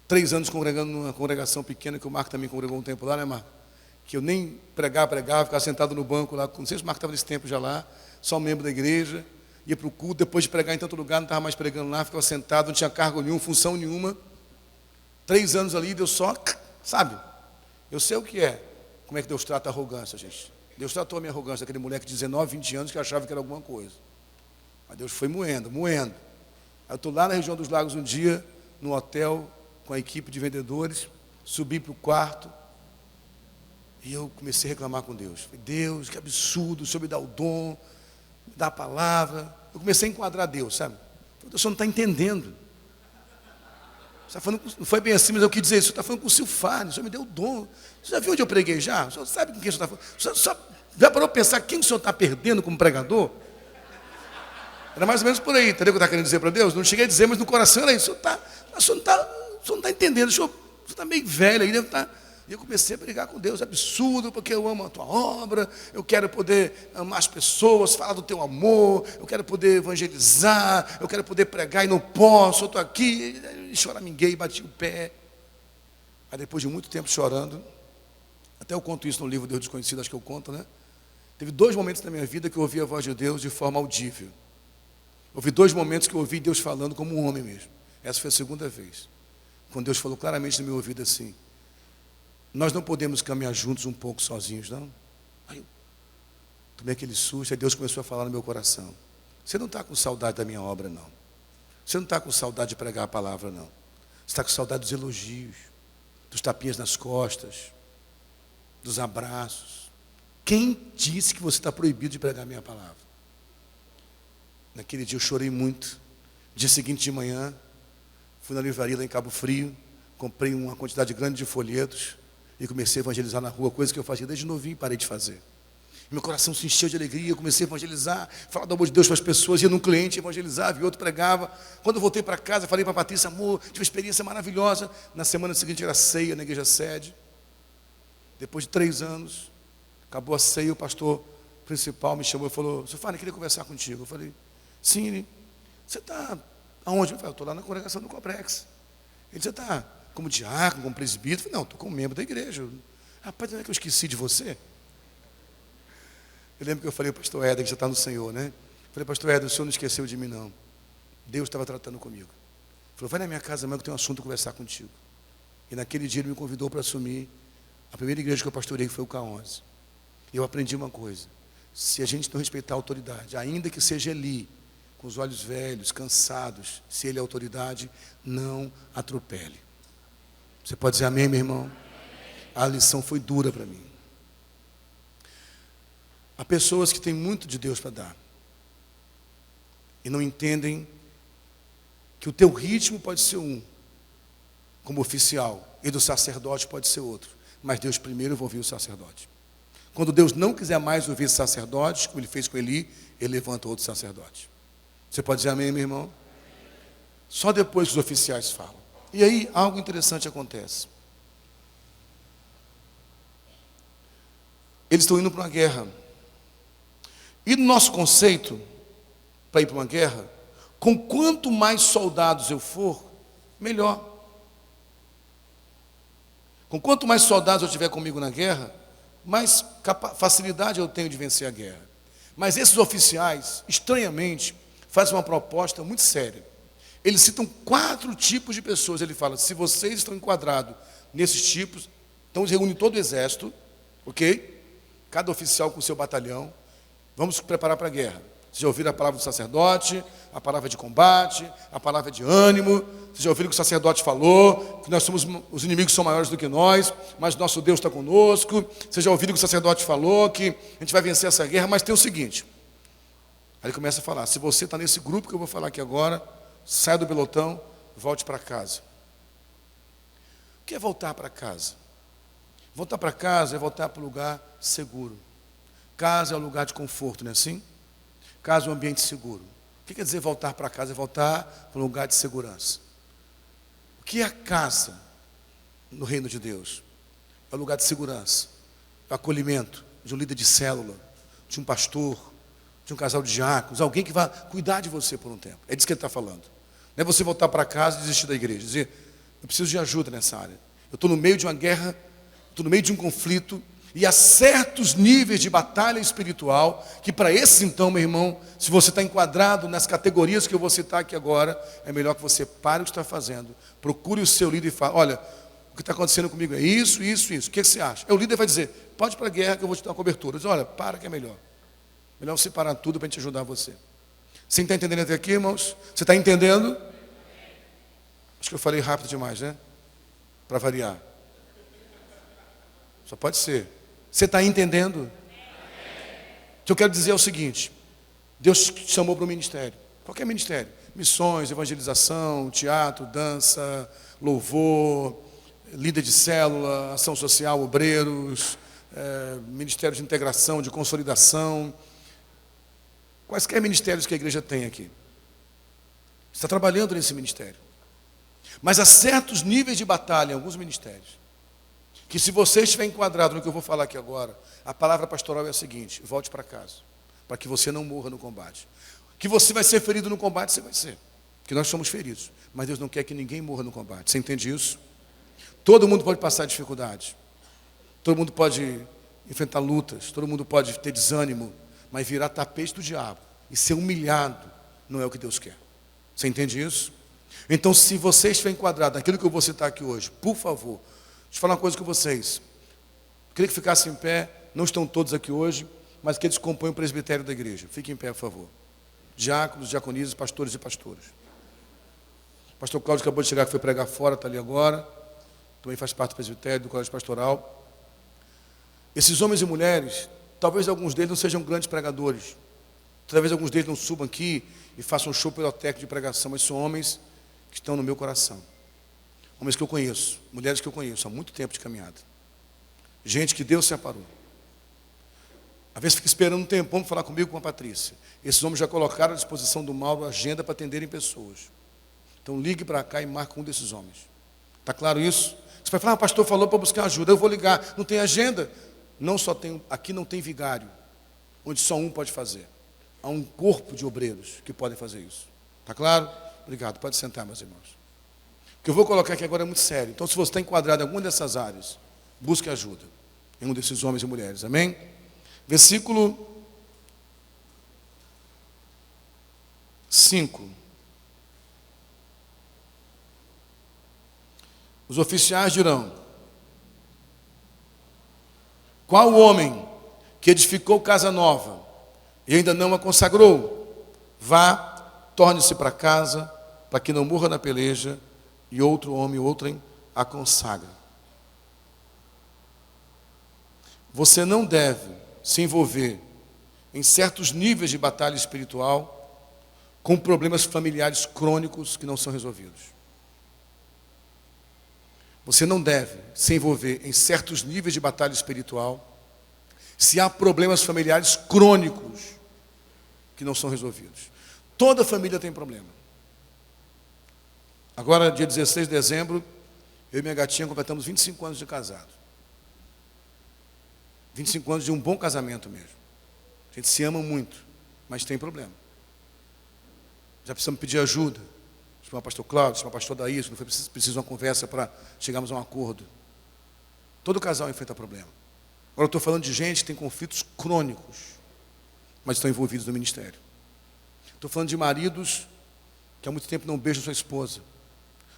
3 anos congregando numa congregação pequena, que o Marco também congregou um tempo lá, né, Marco? Que eu nem pregava, ficava sentado no banco lá, não sei se o Marco estava nesse tempo já lá, só um membro da igreja, ia para o culto, depois de pregar em tanto lugar, não estava mais pregando lá, ficava sentado, não tinha cargo nenhum, função nenhuma. 3 anos ali, Deus só, sabe? Eu sei o que é, como é que Deus trata a arrogância, gente. Deus tratou a minha arrogância, aquele moleque de 19, 20 anos que achava que era alguma coisa. Mas Deus foi moendo. Aí eu estou lá na região dos Lagos um dia, no hotel, com a equipe de vendedores, subi para o quarto, e eu comecei a reclamar com Deus. Falei, Deus, que absurdo, o Senhor me dá o dom, me dá a palavra. Eu comecei a enquadrar Deus, sabe? O Senhor não está entendendo. Você está falando, não foi bem assim, mas eu quis dizer isso. O Senhor está falando com o Silfane, o Senhor me deu o dom. Você já viu onde eu preguei já? O Senhor sabe com quem o Senhor está falando? O Senhor só já parou para pensar quem o Senhor está perdendo como pregador? Era mais ou menos por aí, entendeu o que eu estava querendo dizer para Deus? Não cheguei a dizer, mas no coração era isso. O senhor não está entendendo, o senhor está meio velho aí, deve estar. E eu comecei a brigar com Deus, absurdo, porque eu amo a tua obra, eu quero poder amar as pessoas, falar do teu amor, eu quero poder evangelizar, eu quero poder pregar e não posso, eu estou aqui, e choraminguei, bati o pé. Aí depois de muito tempo chorando, até eu conto isso no livro Deus Desconhecido, acho que eu conto, né? Teve 2 momentos na minha vida que eu ouvi a voz de Deus de forma audível. Houve 2 momentos que eu ouvi Deus falando como um homem mesmo. Essa foi a segunda vez. Quando Deus falou claramente no meu ouvido assim, nós não podemos caminhar juntos um pouco sozinhos, não? Aí eu tomei aquele susto, aí Deus começou a falar no meu coração. Você não está com saudade da minha obra, não. Você não está com saudade de pregar a palavra, não. Você está com saudade dos elogios, dos tapinhas nas costas, dos abraços. Quem disse que você está proibido de pregar a minha palavra? Naquele dia eu chorei muito. Dia seguinte de manhã, fui na livraria lá em Cabo Frio, comprei uma quantidade grande de folhetos e comecei a evangelizar na rua, coisa que eu fazia desde novinho e parei de fazer. Meu coração se encheu de alegria, eu comecei a evangelizar, falar do amor de Deus para as pessoas, ia num cliente, evangelizava, e outro pregava. Quando eu voltei para casa, falei para a Patrícia, amor, tive uma experiência maravilhosa. Na semana seguinte era ceia na igreja sede. Depois de 3 anos, acabou a ceia, o pastor principal me chamou e falou, Silfane, queria conversar contigo. Eu falei, sim, você está aonde? Eu falei, estou lá na congregação do Complex. Ele, você está como diácono, como presbítero? Eu falei, não, estou como membro da igreja. Rapaz, não é que eu esqueci de você? Eu lembro que eu falei ao pastor Éder, que já está no Senhor, né? Falei, pastor Éder, o senhor não esqueceu de mim, não. Deus estava tratando comigo. Ele falou, vai na minha casa amanhã que eu tenho um assunto a conversar contigo. E naquele dia ele me convidou para assumir a primeira igreja que eu pastorei, que foi o K11. E eu aprendi uma coisa. Se a gente não respeitar a autoridade, ainda que seja Eli, com os olhos velhos, cansados, se ele é autoridade, não atropele. Você pode dizer amém, meu irmão? A lição foi dura para mim. Há pessoas que têm muito de Deus para dar e não entendem que o teu ritmo pode ser um, como oficial, e do sacerdote pode ser outro. Mas Deus primeiro vai ouvir o sacerdote. Quando Deus não quiser mais ouvir esse sacerdote, como ele fez com Eli, ele levanta outro sacerdote. Você pode dizer amém, meu irmão? Só depois que os oficiais falam. E aí, algo interessante acontece. Eles estão indo para uma guerra. E no nosso conceito, para ir para uma guerra, com quanto mais soldados eu for, melhor. Com quanto mais soldados eu tiver comigo na guerra, mais facilidade eu tenho de vencer a guerra. Mas esses oficiais, estranhamente, fazem uma proposta muito séria. Eles citam 4 tipos de pessoas. Ele fala, se vocês estão enquadrados nesses tipos, então eles reúnem todo o exército, ok? Cada oficial com o seu batalhão. Vamos nos preparar para a guerra. Vocês já ouviram a palavra do sacerdote, a palavra de combate, a palavra de ânimo. Vocês já ouviram o que o sacerdote falou, que os inimigos são maiores do que nós, mas nosso Deus está conosco. Vocês já ouviram o que o sacerdote falou, que a gente vai vencer essa guerra, mas tem o seguinte. Aí ele começa a falar, se você está nesse grupo que eu vou falar aqui agora, saia do pelotão, volte para casa. O que é voltar para casa? Voltar para casa é voltar para um lugar seguro. Casa é um lugar de conforto, não é assim? Casa é um ambiente seguro. O que quer dizer voltar para casa? É voltar para um lugar de segurança. O que é a casa no reino de Deus? É um lugar de segurança, é o acolhimento de um líder de célula, de um pastor, de um casal de diáconos, alguém que vai cuidar de você por um tempo. É disso que ele está falando. Não é você voltar para casa e desistir da igreja, dizer, eu preciso de ajuda nessa área. Eu estou no meio de uma guerra, estou no meio de um conflito, e há certos níveis de batalha espiritual, que para esses então, meu irmão, se você está enquadrado nas categorias que eu vou citar aqui agora, é melhor que você pare o que está fazendo, procure o seu líder e fale, olha, o que está acontecendo comigo é isso, isso, isso, o que você acha? O líder vai dizer, pode ir para a guerra que eu vou te dar uma cobertura. Diz, olha, para que é melhor. Melhor você parar tudo para a gente ajudar você. Você está entendendo até aqui, irmãos? Você está entendendo? Acho que eu falei rápido demais, né? Para variar. Só pode ser. Você está entendendo? O que eu quero dizer é o seguinte. Deus te chamou para o ministério. Qualquer ministério. Missões, evangelização, teatro, dança, louvor, líder de célula, ação social, obreiros, ministério de integração, de consolidação. Quaisquer ministérios que a igreja tem aqui. Você está trabalhando nesse ministério. Mas há certos níveis de batalha em alguns ministérios, que se você estiver enquadrado no que eu vou falar aqui agora, a palavra pastoral é a seguinte, volte para casa, para que você não morra no combate. Que você vai ser ferido no combate, você vai ser. Porque nós somos feridos. Mas Deus não quer que ninguém morra no combate. Você entende isso? Todo mundo pode passar dificuldades. Todo mundo pode enfrentar lutas. Todo mundo pode ter desânimo. Mas virar tapete do diabo e ser humilhado não é o que Deus quer. Você entende isso? Então, se você estiver enquadrado naquilo que eu vou citar aqui hoje, por favor, deixa eu falar uma coisa com vocês. Eu queria que ficassem em pé. Não estão todos aqui hoje, mas que eles compõem o presbitério da igreja. Fiquem em pé, por favor. Diáconos, diaconisas, pastores e pastoras. O pastor Cláudio acabou de chegar, que foi pregar fora, está ali agora. Também faz parte do presbitério, do colégio pastoral. Esses homens e mulheres, talvez alguns deles não sejam grandes pregadores. Talvez alguns deles não subam aqui e façam um show pirotécnico de pregação, mas são homens que estão no meu coração. Homens que eu conheço, mulheres que eu conheço há muito tempo de caminhada. Gente que Deus separou. Às vezes fica esperando um tempão para falar comigo com a Patrícia. Esses homens já colocaram à disposição do Mauro a agenda para atenderem pessoas. Então ligue para cá e marque um desses homens. Está claro isso? Você vai falar, o pastor falou para buscar ajuda, eu vou ligar. Não tem agenda? Não só tem, aqui não tem vigário, onde só um pode fazer. Há um corpo de obreiros que podem fazer isso. Está claro? Obrigado. Pode sentar, meus irmãos. O que eu vou colocar aqui agora é muito sério. Então, se você está enquadrado em alguma dessas áreas, busque ajuda em um desses homens e mulheres. Amém? Versículo 5. Os oficiais dirão: qual o homem que edificou casa nova e ainda não a consagrou? Vá, torne-se para casa, para que não morra na peleja, e outro homem, outrem, a consagra. Você não deve se envolver em certos níveis de batalha espiritual com problemas familiares crônicos que não são resolvidos. Você não deve se envolver em certos níveis de batalha espiritual se há problemas familiares crônicos que não são resolvidos. Toda família tem problema. Agora, dia 16 de dezembro, eu e minha gatinha completamos 25 anos de casado. 25 anos de um bom casamento mesmo. A gente se ama muito, mas tem problema. Já precisamos pedir ajuda. Chamar o pastor Cláudio, chamar o pastor Daís, não foi preciso uma conversa para chegarmos a um acordo. Todo casal enfrenta problema. Agora eu estou falando de gente que tem conflitos crônicos, mas estão envolvidos no ministério. Estou falando de maridos que há muito tempo não beijam sua esposa.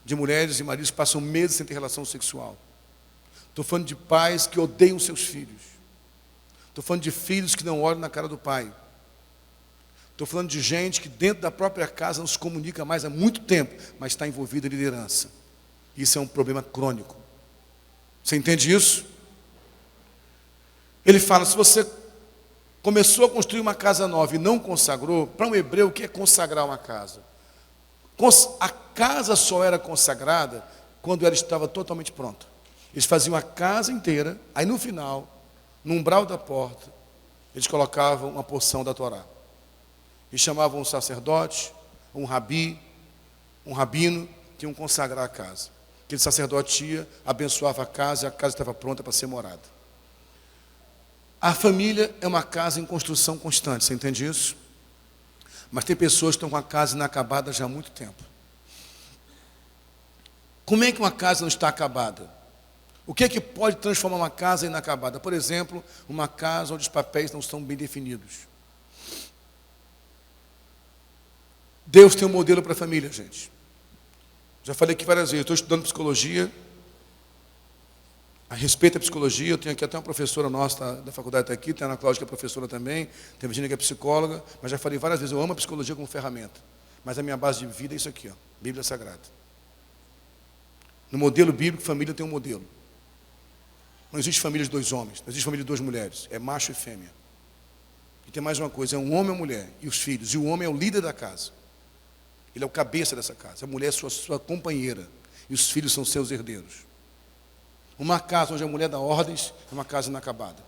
De mulheres e maridos que passam meses sem ter relação sexual. Estou falando de pais que odeiam seus filhos. Estou falando de filhos que não olham na cara do pai. Estou falando de gente que dentro da própria casa não se comunica mais há muito tempo, mas está envolvida em liderança. Isso é um problema crônico. Você entende isso? Ele fala, se você começou a construir uma casa nova e não consagrou, para um hebreu, o que é consagrar uma casa? A casa só era consagrada quando ela estava totalmente pronta. Eles faziam a casa inteira, aí no final, no umbral da porta, eles colocavam uma porção da Torá. E chamavam um sacerdote, um rabi, um rabino, que iam consagrar a casa. Aquele sacerdote ia, abençoava a casa e a casa estava pronta para ser morada. A família é uma casa em construção constante, você entende isso? Mas tem pessoas que estão com a casa inacabada já há muito tempo. Como é que uma casa não está acabada? O que é que pode transformar uma casa inacabada? Por exemplo, uma casa onde os papéis não estão bem definidos. Deus tem um modelo para a família, gente. Já falei aqui várias vezes, estou estudando psicologia. A respeito da psicologia, eu tenho aqui até uma professora nossa da faculdade está aqui, tem a Ana Cláudia que é professora também, tem a Virginia que é psicóloga, mas já falei várias vezes, eu amo a psicologia como ferramenta. Mas a minha base de vida é isso aqui, ó, Bíblia Sagrada. No modelo bíblico, família tem um modelo. Não existe família de dois homens, não existe família de duas mulheres, é macho e fêmea. E tem mais uma coisa, é um homem e uma mulher, e os filhos, e o homem é o líder da casa. Ele é o cabeça dessa casa, a mulher é sua companheira, e os filhos são seus herdeiros. Uma casa onde a mulher dá ordens é uma casa inacabada.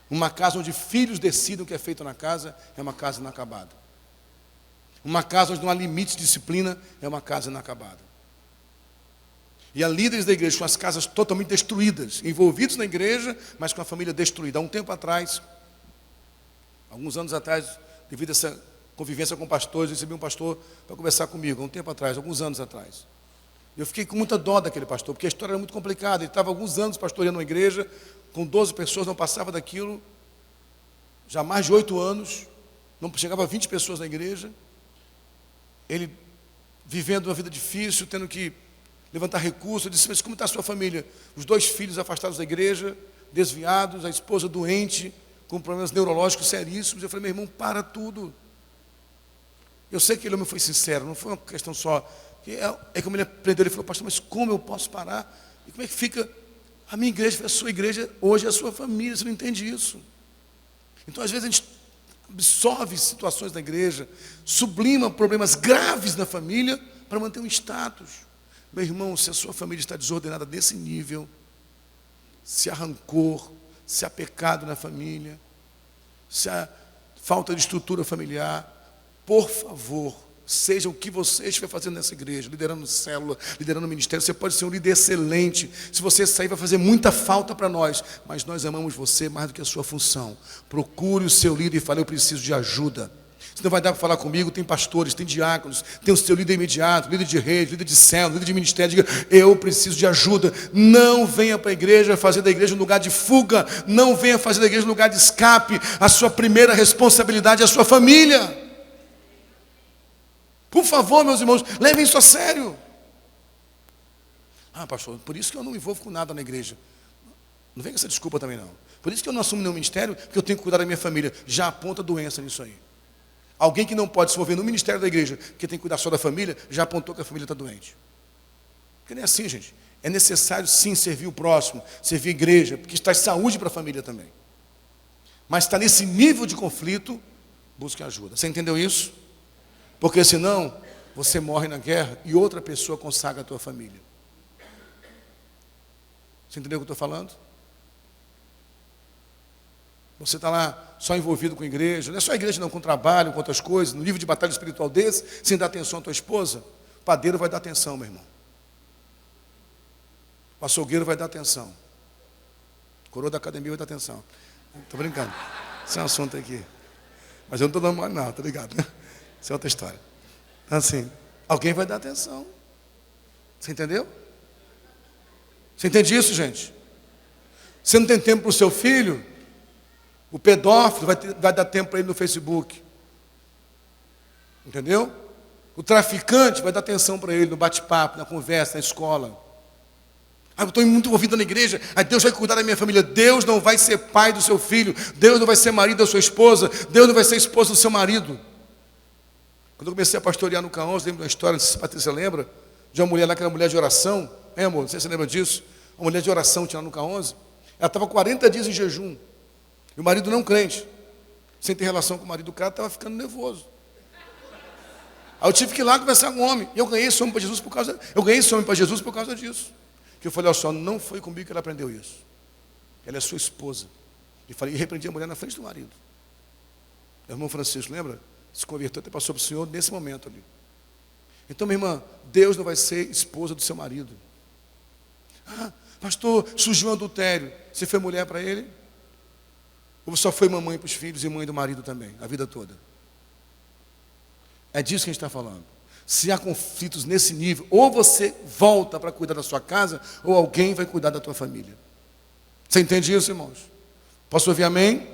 Uma casa onde filhos decidem o que é feito na casa é uma casa inacabada. Uma casa onde não há limite de disciplina é uma casa inacabada. E há líderes da igreja com as casas totalmente destruídas, envolvidos na igreja, mas com a família destruída. Há um tempo atrás, alguns anos atrás, devido a essa convivência com pastores, eu recebi um pastor para conversar comigo, há um tempo atrás, alguns anos atrás. Eu fiquei com muita dó daquele pastor, porque a história era muito complicada. Ele estava há alguns anos pastoreando uma igreja, com 12 pessoas, não passava daquilo, já há mais de 8 anos, não chegava a 20 pessoas na igreja. Ele vivendo uma vida difícil, tendo que levantar recursos. Eu disse, mas como está a sua família? Os 2 filhos afastados da igreja, desviados, a esposa doente, com problemas neurológicos seríssimos. Eu falei, meu irmão, para tudo. Eu sei que ele me foi sincero, não foi uma questão só... É como ele aprendeu, ele falou, pastor, mas como eu posso parar? E como é que fica a minha igreja, a sua igreja, hoje é a sua família, você não entende isso. Então, às vezes, a gente absorve situações da igreja, sublima problemas graves na família, para manter um status. Meu irmão, se a sua família está desordenada desse nível, se há rancor, se há pecado na família, se há falta de estrutura familiar, por favor, seja o que você estiver fazendo nessa igreja, liderando célula, liderando ministério, você pode ser um líder excelente. Se você sair, vai fazer muita falta para nós, mas nós amamos você mais do que a sua função. Procure o seu líder e fale, eu preciso de ajuda. Você não vai dar para falar comigo, tem pastores, tem diáconos, tem o seu líder imediato, líder de rede, líder de célula, líder de ministério. Diga, eu preciso de ajuda. Não venha para a igreja fazer da igreja um lugar de fuga, não venha fazer da igreja um lugar de escape. A sua primeira responsabilidade é a sua família. Por favor, meus irmãos, levem isso a sério. Ah, pastor, por isso que eu não me envolvo com nada na igreja. Não vem com essa desculpa também, não. Por isso que eu não assumo nenhum ministério, porque eu tenho que cuidar da minha família. Já aponta doença nisso aí. Alguém que não pode se envolver no ministério da igreja, que tem que cuidar só da família, já apontou que a família está doente. Porque não é assim, gente. É necessário, sim, servir o próximo, servir a igreja, porque traz saúde para a família também. Mas está nesse nível de conflito, busque ajuda. Você entendeu isso? Porque senão, você morre na guerra e outra pessoa consagra a tua família. Você entendeu o que eu estou falando? Você está lá só envolvido com a igreja, não é só a igreja não, com trabalho, com outras coisas, no livro de batalha espiritual desse, sem dar atenção à tua esposa, o padeiro vai dar atenção, meu irmão. O açougueiro vai dar atenção. O coroa da academia vai dar atenção. Estou brincando. Esse é um assunto aqui. Mas eu não estou dando mole não, tá ligado, né? Isso é outra história. Então, assim, alguém vai dar atenção. Você entendeu? Você entende isso, gente? Você não tem tempo para o seu filho? O pedófilo vai dar tempo para ele no Facebook. Entendeu? O traficante vai dar atenção para ele no bate-papo, na conversa, na escola. Eu estou muito envolvido na igreja, aí Deus vai cuidar da minha família. Deus não vai ser pai do seu filho, Deus não vai ser marido da sua esposa, Deus não vai ser esposa do seu marido. Quando eu comecei a pastorear no K11, lembro da história, não sei se a Patrícia lembra, de uma mulher lá que era mulher de oração, amor? Não sei se você lembra disso. Uma mulher de oração tinha lá no K11, ela estava 40 dias em jejum, e o marido não crente, sem ter relação com o marido, o cara estava ficando nervoso. Aí eu tive que ir lá conversar com o homem, e eu ganhei esse homem para Jesus por causa disso. Que eu falei, olha só, não foi comigo que ela aprendeu isso. Ela é sua esposa. E repreendi a mulher na frente do marido. Meu irmão Francisco, lembra? Se converteu, até passou para o Senhor nesse momento ali. Então, minha irmã, Deus não vai ser esposa do seu marido. Pastor, surgiu um adultério. Você foi mulher para ele? Ou só foi mamãe para os filhos e mãe do marido também, a vida toda? É disso que a gente está falando. Se há conflitos nesse nível, ou você volta para cuidar da sua casa, ou alguém vai cuidar da tua família. Você entende isso, irmãos? Posso ouvir amém?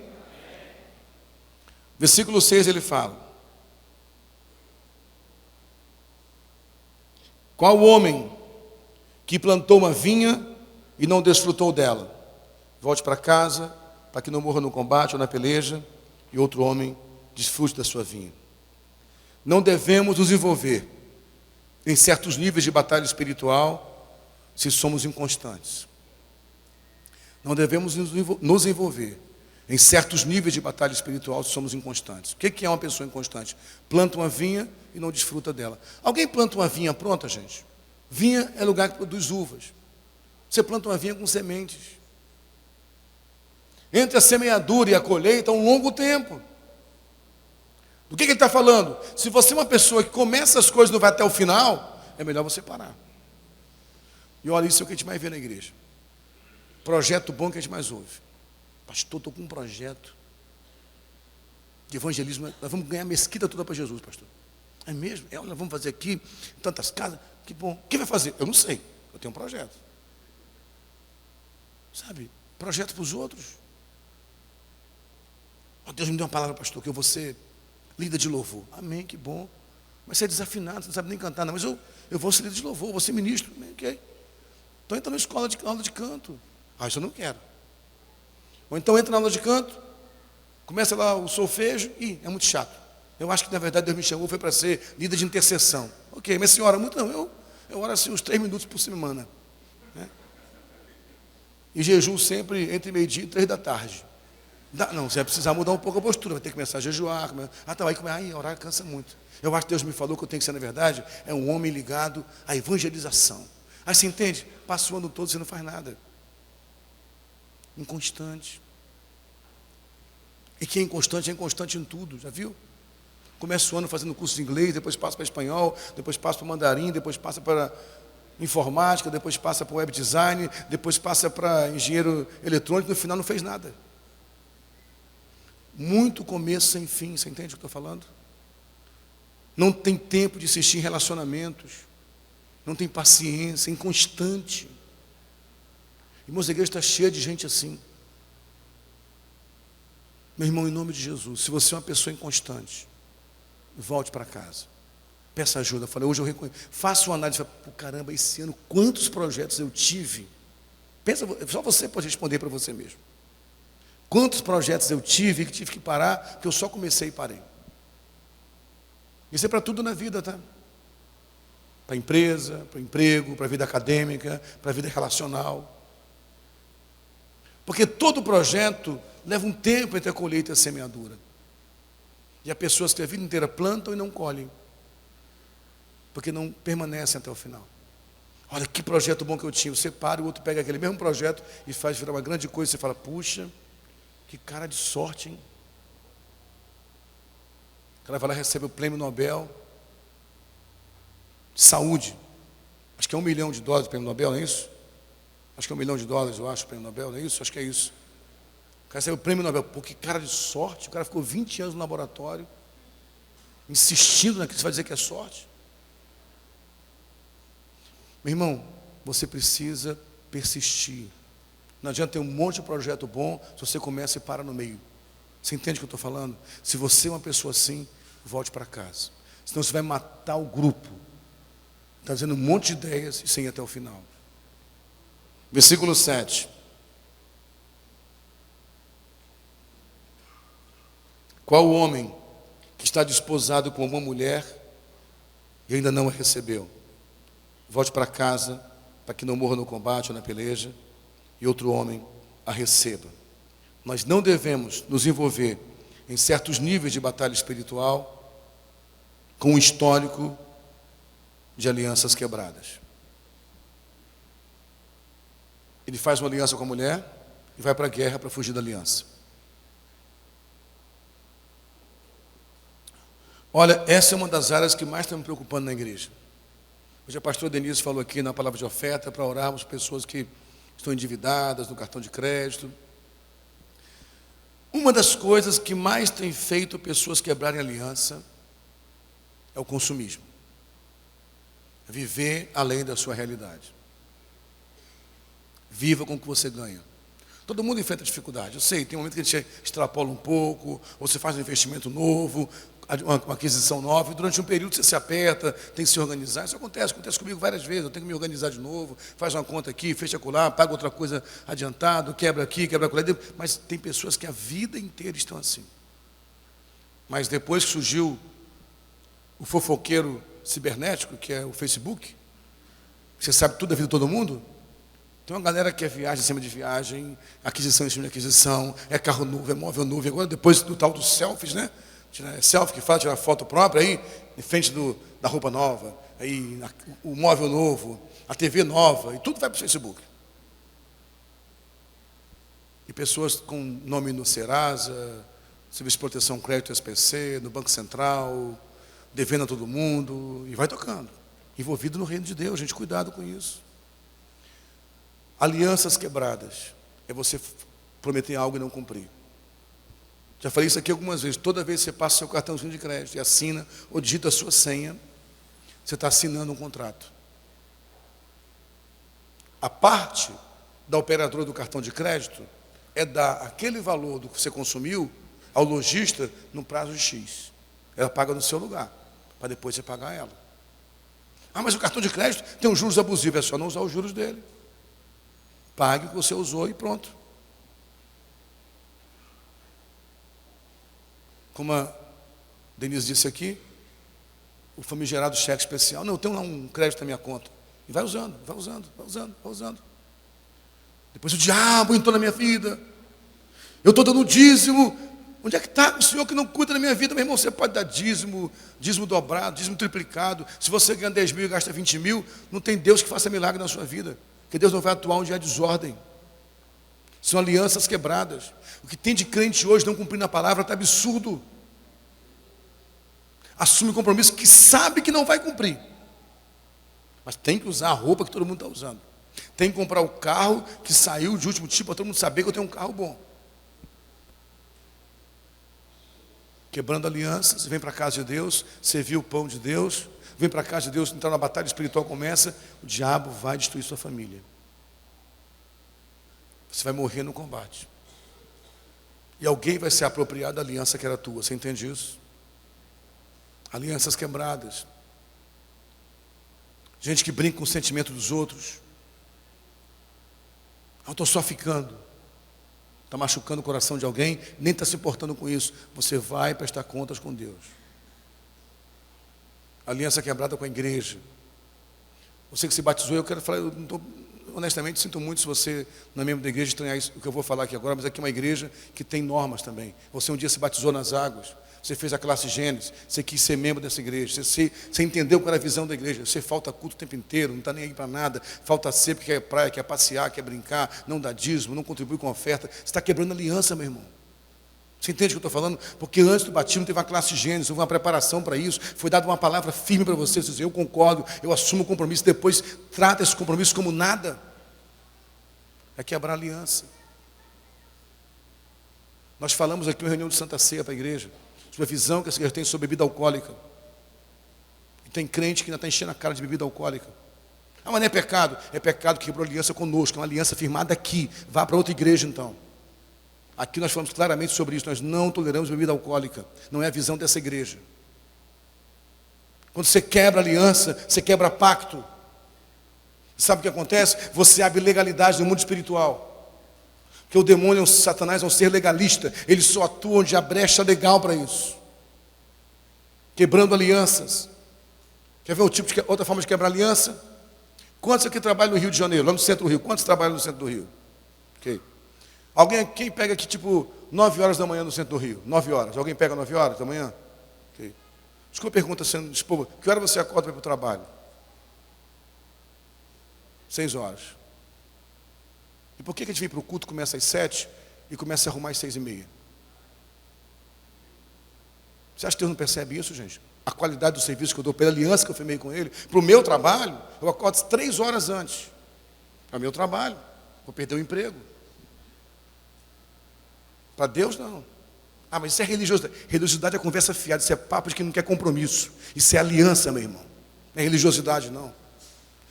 Versículo 6 ele fala: qual homem que plantou uma vinha e não desfrutou dela? Volte para casa, para que não morra no combate ou na peleja, e outro homem desfrute da sua vinha. Não devemos nos envolver em certos níveis de batalha espiritual se somos inconstantes. Não devemos nos envolver em certos níveis de batalha espiritual se somos inconstantes. O que é uma pessoa inconstante? Planta uma vinha e não desfruta dela. Alguém planta uma vinha pronta, gente? Vinha é lugar que produz uvas. Você planta uma vinha com sementes. Entre a semeadura e a colheita há um longo tempo. Do que ele está falando? Se você é uma pessoa que começa as coisas e não vai até o final, é melhor você parar. E olha, isso é o que a gente mais vê na igreja. Projeto bom que a gente mais ouve. Pastor, estou com um projeto de evangelismo. Nós vamos ganhar a mesquita toda para Jesus, pastor. É mesmo? Nós vamos fazer aqui, tantas casas. Que bom. Quem vai fazer? Eu não sei. Eu tenho um projeto. Sabe? Projeto para os outros. Oh, Deus me deu uma palavra, pastor, que eu vou ser líder de louvor. Amém, que bom. Mas você é desafinado, você não sabe nem cantar. Não, mas eu vou ser líder de louvor, vou ser ministro. Ok. Então entra na escola de aula de canto. Isso eu não quero. Ou então entra na aula de canto, começa lá o solfejo, é muito chato. Eu acho que na verdade Deus me chamou foi para ser líder de intercessão. Ok, mas senhora, muito não, eu oro assim uns 3 minutos por semana. Né? E jejum sempre entre meio-dia e 3 da tarde. Não, você vai precisar mudar um pouco a postura, vai ter que começar a jejuar. Orar cansa muito. Eu acho que Deus me falou que eu tenho que ser, na verdade, é um homem ligado à evangelização. Aí você entende? Passa o ano todo e você não faz nada. Inconstante. E quem é inconstante em tudo, já viu? Começa o ano fazendo curso de inglês, depois passa para espanhol, depois passa para mandarim, depois passa para informática, depois passa para web design, depois passa para engenheiro eletrônico, no final não fez nada. Muito começo sem fim, você entende o que eu estou falando? Não tem tempo de insistir em relacionamentos, não tem paciência, é inconstante. Irmãos, a igreja está cheia de gente assim. Meu irmão, em nome de Jesus, se você é uma pessoa inconstante, volte para casa, peça ajuda. Hoje eu reconheço, faça uma análise, caramba, esse ano quantos projetos eu tive? Pensa, só você pode responder para você mesmo. Quantos projetos eu tive que tive que parar, porque eu só comecei e parei. Isso é para tudo na vida, tá? Para a empresa, para o emprego, para a vida acadêmica, para a vida relacional. Porque todo projeto leva um tempo entre a colheita e a semeadura. E há pessoas que a vida inteira plantam e não colhem. Porque não permanecem até o final. Olha que projeto bom que eu tinha. Você para e o outro pega aquele mesmo projeto e faz virar uma grande coisa. Você fala, puxa, que cara de sorte, hein? O cara vai lá e recebe o prêmio Nobel de saúde. Acho que é $1 milhão o prêmio Nobel, não é isso? Acho que é $1 milhão, eu acho, o prêmio Nobel, não é isso? Acho que é isso. O cara recebe o prêmio Nobel. Pô, que cara de sorte. O cara ficou 20 anos no laboratório, insistindo naquilo, você vai dizer que é sorte? Meu irmão, você precisa persistir. Não adianta ter um monte de projeto bom se você começa e para no meio. Você entende o que eu estou falando? Se você é uma pessoa assim, volte para casa. Senão você vai matar o grupo. Está dizendo um monte de ideias e sem ir até o final. Versículo 7. Qual o homem que está desposado com uma mulher e ainda não a recebeu? Volte para casa, para que não morra no combate ou na peleja, e outro homem a receba. Nós não devemos nos envolver em certos níveis de batalha espiritual com um histórico de alianças quebradas. Ele faz uma aliança com a mulher e vai para a guerra para fugir da aliança. Olha, essa é uma das áreas que mais está me preocupando na igreja. Hoje a pastora Denise falou aqui na palavra de oferta para orarmos pessoas que estão endividadas no cartão de crédito. Uma das coisas que mais tem feito pessoas quebrarem aliança é o consumismo. É viver além da sua realidade. Viva com o que você ganha. Todo mundo enfrenta dificuldade. Eu sei, tem um momento que a gente extrapola um pouco, ou você faz um investimento novo, uma aquisição nova, e durante um período você se aperta, tem que se organizar. Isso acontece comigo várias vezes. Eu tenho que me organizar de novo, faz uma conta aqui, fecha acolá, paga outra coisa adiantado, quebra aqui, quebra acolá. Mas tem pessoas que a vida inteira estão assim. Mas depois que surgiu o fofoqueiro cibernético, que é o Facebook, você sabe tudo da vida de todo mundo, tem uma galera que é viagem em cima de viagem, aquisição em cima de aquisição, é carro novo, é móvel novo. Agora depois do tal dos selfies, né? Selfie que fala, tirar foto própria aí, em frente da roupa nova, aí o móvel novo, a TV nova, e tudo vai para o Facebook. E pessoas com nome no Serasa, Serviço de Proteção Crédito SPC, no Banco Central, devendo a todo mundo, e vai tocando. Envolvido no reino de Deus, gente, cuidado com isso. Alianças quebradas é você prometer algo e não cumprir. Já falei isso aqui algumas vezes. Toda vez que você passa seu cartãozinho de crédito e assina ou digita a sua senha, você está assinando um contrato. A parte da operadora do cartão de crédito é dar aquele valor do que você consumiu ao lojista no prazo de X. Ela paga no seu lugar, para depois você pagar ela. Ah, mas o cartão de crédito tem um juros abusivo, é só não usar os juros dele. Pague o que você usou e pronto. Como a Denise disse aqui, o famigerado cheque especial. Não, eu tenho lá um crédito na minha conta. E vai usando, vai usando, vai usando, vai usando. Depois o diabo entrou na minha vida. Eu estou dando dízimo. Onde é que está o Senhor que não cuida da minha vida? Meu irmão, você pode dar dízimo, dízimo dobrado, dízimo triplicado. Se você ganha 10 mil e gasta 20 mil, não tem Deus que faça milagre na sua vida. Porque Deus não vai atuar onde há desordem. São alianças quebradas. O que tem de crente hoje não cumprindo a palavra está absurdo. Assume compromisso que sabe que não vai cumprir. Mas tem que usar a roupa que todo mundo está usando. Tem que comprar o carro que saiu de último tipo para todo mundo saber que eu tenho um carro bom. Quebrando alianças, vem para a casa de Deus, servir o pão de Deus, vem para a casa de Deus, entrar na batalha espiritual, começa, o diabo vai destruir sua família. Você vai morrer no combate. E alguém vai se apropriar da aliança que era tua. Você entende isso? Alianças quebradas. Gente que brinca com o sentimento dos outros. Eu estou só ficando. Está machucando o coração de alguém, nem está se importando com isso. Você vai prestar contas com Deus. Aliança quebrada com a igreja. Você que se batizou, eu quero falar, eu não estou... Honestamente, sinto muito se você não é membro da igreja estranhar isso, o que eu vou falar aqui agora, mas aqui é uma igreja que tem normas também. Você um dia se batizou nas águas, você fez a classe Gênesis, você quis ser membro dessa igreja, você entendeu qual era a visão da igreja, você falta culto o tempo inteiro, não está nem aí para nada, falta ser porque quer praia, quer passear, quer brincar, não dá dízimo, não contribui com oferta, você está quebrando aliança, meu irmão. Você entende o que eu estou falando? Porque antes do batismo teve uma classe Gênesis, houve uma preparação para isso, foi dada uma palavra firme para você, você diz, eu concordo, eu assumo o compromisso, depois trata esse compromisso como nada. É quebrar aliança. Nós falamos aqui uma reunião de Santa Ceia para a igreja, sobre a visão que essa igreja tem sobre bebida alcoólica. E tem crente que ainda está enchendo a cara de bebida alcoólica. Ah, mas não é pecado? É pecado que quebrou aliança conosco, é uma aliança firmada aqui. Vá para outra igreja então. Aqui nós falamos claramente sobre isso, nós não toleramos bebida alcoólica, não é a visão dessa igreja. Quando você quebra aliança, você quebra pacto. Sabe o que acontece? Você abre legalidade no mundo espiritual. Porque o demônio, o Satanás, é um ser legalista. Ele só atua onde há brecha legal para isso. Quebrando alianças. Quer ver outra forma de quebrar aliança? Quantos aqui trabalham no Rio de Janeiro, lá no centro do Rio? Quantos trabalham no centro do Rio? Okay. Quem pega aqui, 9 horas da manhã no centro do Rio? 9 horas. Alguém pega 9 horas da manhã? Okay. Desculpa a pergunta, que hora você acorda para ir para o trabalho? 6 horas. E por que a gente vem para o culto, começa às 7 e começa a arrumar às 6:30? Você acha que Deus não percebe isso, gente? A qualidade do serviço que eu dou, pela aliança que eu firmei com Ele, para o meu trabalho, eu acordo 3 horas antes. Para o meu trabalho, vou perder o emprego. Para Deus, não. Mas isso é religiosidade. Religiosidade é conversa fiada, isso é papo de quem não quer compromisso. Isso é aliança, meu irmão. Não é religiosidade, não.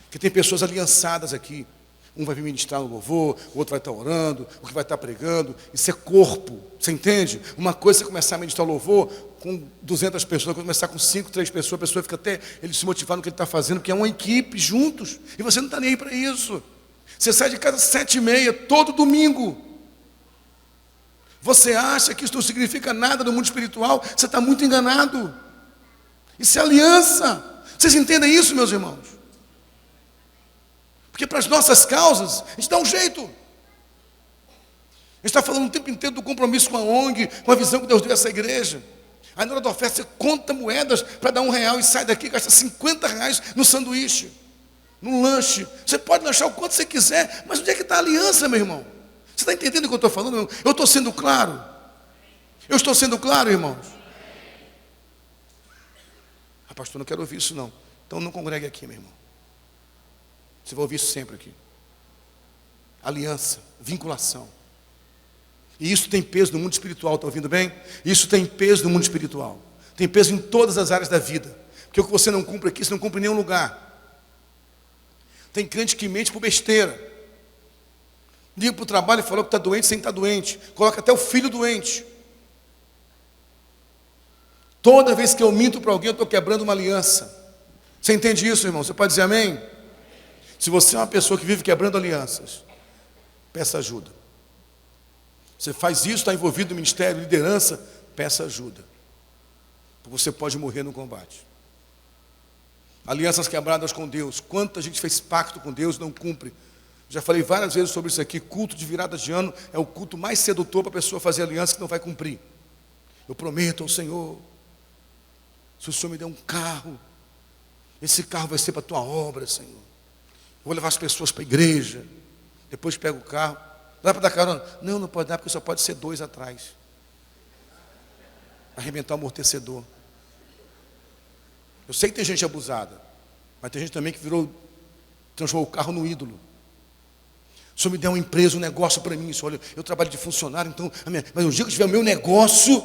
Porque tem pessoas aliançadas aqui. Um vai vir ministrar no louvor, o outro vai estar orando, o que vai estar pregando. Isso é corpo, você entende? Uma coisa é você começar a ministrar louvor com 200 pessoas, começar com 5, 3 pessoas, a pessoa fica até ele se motivar no que ele está fazendo, porque é uma equipe juntos, e você não está nem aí para isso. Você sai de casa às 7:30, todo domingo. Você acha que isso não significa nada no mundo espiritual? Você está muito enganado. Isso é aliança. Vocês entendem isso, meus irmãos? Porque para as nossas causas, a gente dá um jeito. A gente está falando o tempo inteiro do compromisso com a ONG, com a visão que Deus deu a essa igreja. Aí na hora da oferta você conta moedas para dar R$1 e sai daqui e gasta R$50 no sanduíche, no lanche. Você pode lanchar o quanto você quiser, mas onde é que está a aliança, meu irmão? Você está entendendo o que eu estou falando, meu irmão? Eu estou sendo claro. Eu estou sendo claro, irmãos. Pastor, não quero ouvir isso não. Então não congregue aqui, meu irmão. Você vai ouvir isso sempre aqui. Aliança, vinculação. E isso tem peso no mundo espiritual, está ouvindo bem? Isso tem peso no mundo espiritual. Tem peso em todas as áreas da vida. Porque o que você não cumpre aqui, você não cumpre em nenhum lugar. Tem crente que mente por besteira. Liga para o trabalho e falou que está doente sem estar doente. Coloca até o filho doente. Toda vez que eu minto para alguém, eu estou quebrando uma aliança. Você entende isso, irmão? Você pode dizer amém? Se você é uma pessoa que vive quebrando alianças, peça ajuda. Você faz isso, está envolvido no ministério, liderança, peça ajuda. Porque você pode morrer no combate. Alianças quebradas com Deus. Quanta gente fez pacto com Deus e não cumpre. Já falei várias vezes sobre isso aqui. Culto de virada de ano é o culto mais sedutor para a pessoa fazer aliança que não vai cumprir. Eu prometo ao Senhor, se o Senhor me der um carro, esse carro vai ser para a tua obra, Senhor. Eu vou levar as pessoas para a igreja. Depois pego o carro. Dá para dar carona? Não, não pode dar, porque só pode ser 2 atrás. Arrebentar o amortecedor. Eu sei que tem gente abusada, mas tem gente também que transformou o carro no ídolo. O Senhor me der uma empresa, um negócio para mim. Olha, eu trabalho de funcionário, então, mas o dia que eu tiver o meu negócio,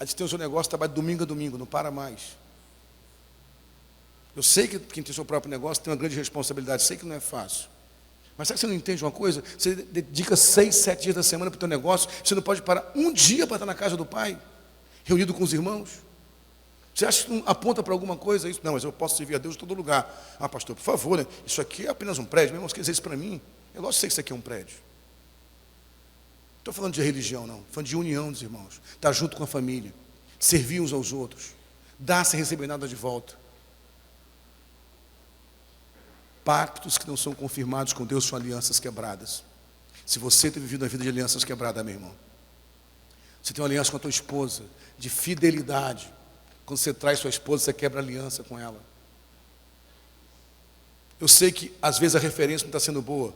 a gente tem o seu negócio, trabalha de domingo a domingo, não para mais. Eu sei que quem tem seu próprio negócio tem uma grande responsabilidade, sei que não é fácil. Mas sabe que você não entende uma coisa? Você dedica 6, 7 dias da semana para o teu negócio, você não pode parar um dia para estar na casa do Pai, reunido com os irmãos. Você acha que não aponta para alguma coisa isso? Não, mas eu posso servir a Deus em todo lugar. Pastor, por favor, né? Isso aqui é apenas um prédio. Meu irmão, você quer dizer isso para mim? Eu gosto de sei que isso aqui é um prédio. Não estou falando de religião, não. Estou falando de união dos irmãos. Estar junto com a família. Servir uns aos outros. Dar sem receber nada de volta. Pactos que não são confirmados com Deus são alianças quebradas. Se você tem vivido uma vida de alianças quebradas, meu irmão, você tem uma aliança com a tua esposa, de fidelidade. Quando você traz sua esposa, você quebra aliança com ela. Eu sei que às vezes a referência não está sendo boa.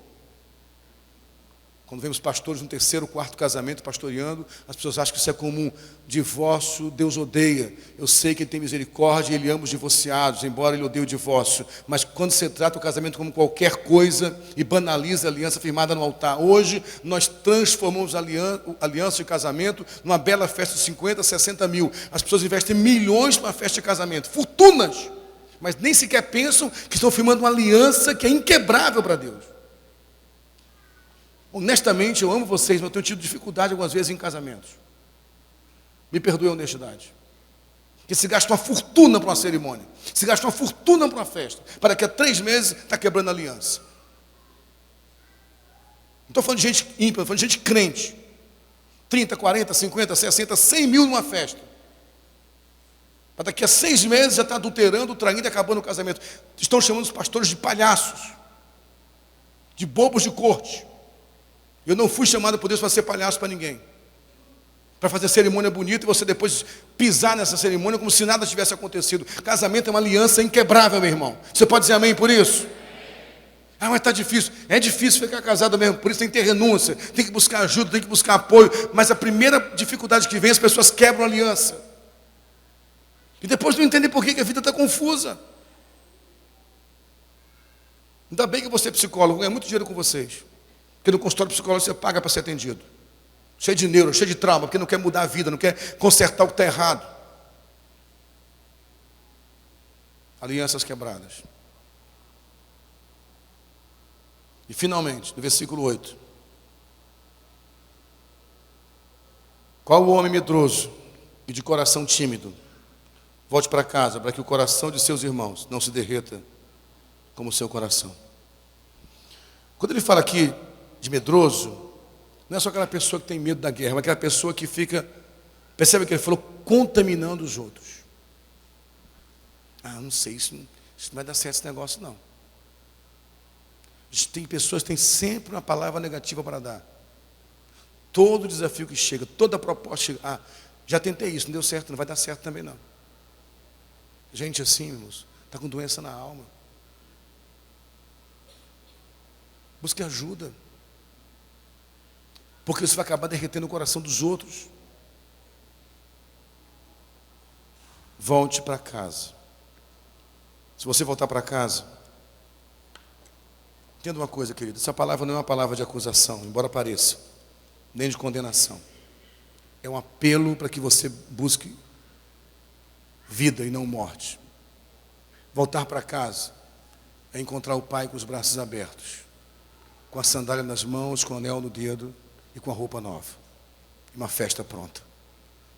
Quando vemos pastores no 3º, 4º casamento pastoreando, as pessoas acham que isso é comum. Divórcio, Deus odeia. Eu sei que Ele tem misericórdia e Ele ama os divorciados, embora Ele odeie o divórcio. Mas quando você trata o casamento como qualquer coisa e banaliza a aliança firmada no altar. Hoje, nós transformamos a aliança de casamento numa bela festa de 50, 60 mil. As pessoas investem milhões para uma festa de casamento, fortunas. Mas nem sequer pensam que estão firmando uma aliança que é inquebrável para Deus. Honestamente, eu amo vocês, mas eu tenho tido dificuldade algumas vezes em casamentos. Me perdoe a honestidade. Porque se gasta uma fortuna para uma cerimônia. Se gasta uma fortuna para uma festa. Para que a 3 meses está quebrando a aliança. Não estou falando de gente ímpia, estou falando de gente crente. 30, 40, 50, 60, 100 mil numa festa. Para daqui a 6 meses já está adulterando, traindo e acabando o casamento. Estão chamando os pastores de palhaços. De bobos de corte. Eu não fui chamado por Deus para ser palhaço para ninguém. Para fazer cerimônia bonita e você depois pisar nessa cerimônia como se nada tivesse acontecido. Casamento é uma aliança inquebrável, meu irmão. Você pode dizer amém por isso? Ah, mas está difícil. É difícil ficar casado mesmo, por isso tem que ter renúncia, tem que buscar ajuda, tem que buscar apoio. Mas a primeira dificuldade que vem, as pessoas quebram a aliança. E depois não entendem por que a vida está confusa. Ainda bem que você é psicólogo, ganha muito dinheiro com vocês. Porque no consultório psicológico você paga para ser atendido. Cheio de neuro, cheio de trauma, porque não quer mudar a vida, não quer consertar o que está errado. Alianças quebradas. E finalmente, no versículo 8. Qual o homem medroso e de coração tímido? Volte para casa, para que o coração de seus irmãos não se derreta como o seu coração. Quando ele fala aqui de medroso, não é só aquela pessoa que tem medo da guerra, mas aquela pessoa que fica, percebe que ele falou, contaminando os outros. Ah, não sei, isso não vai dar certo esse negócio não. Tem pessoas que têm sempre uma palavra negativa para dar. Todo desafio que chega, toda proposta chega. Ah, já tentei isso, não deu certo, não vai dar certo também não. Gente assim, irmãos, está com doença na alma. Busque ajuda. Porque você vai acabar derretendo o coração dos outros. Volte para casa. Se você voltar para casa, entenda uma coisa, querido. Essa palavra não é uma palavra de acusação, embora pareça, nem de condenação. É um apelo para que você busque vida e não morte. Voltar para casa é encontrar o Pai com os braços abertos, com a sandália nas mãos, com o anel no dedo e com a roupa nova. E uma festa pronta.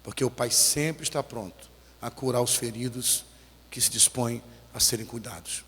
Porque o Pai sempre está pronto a curar os feridos que se dispõem a serem cuidados.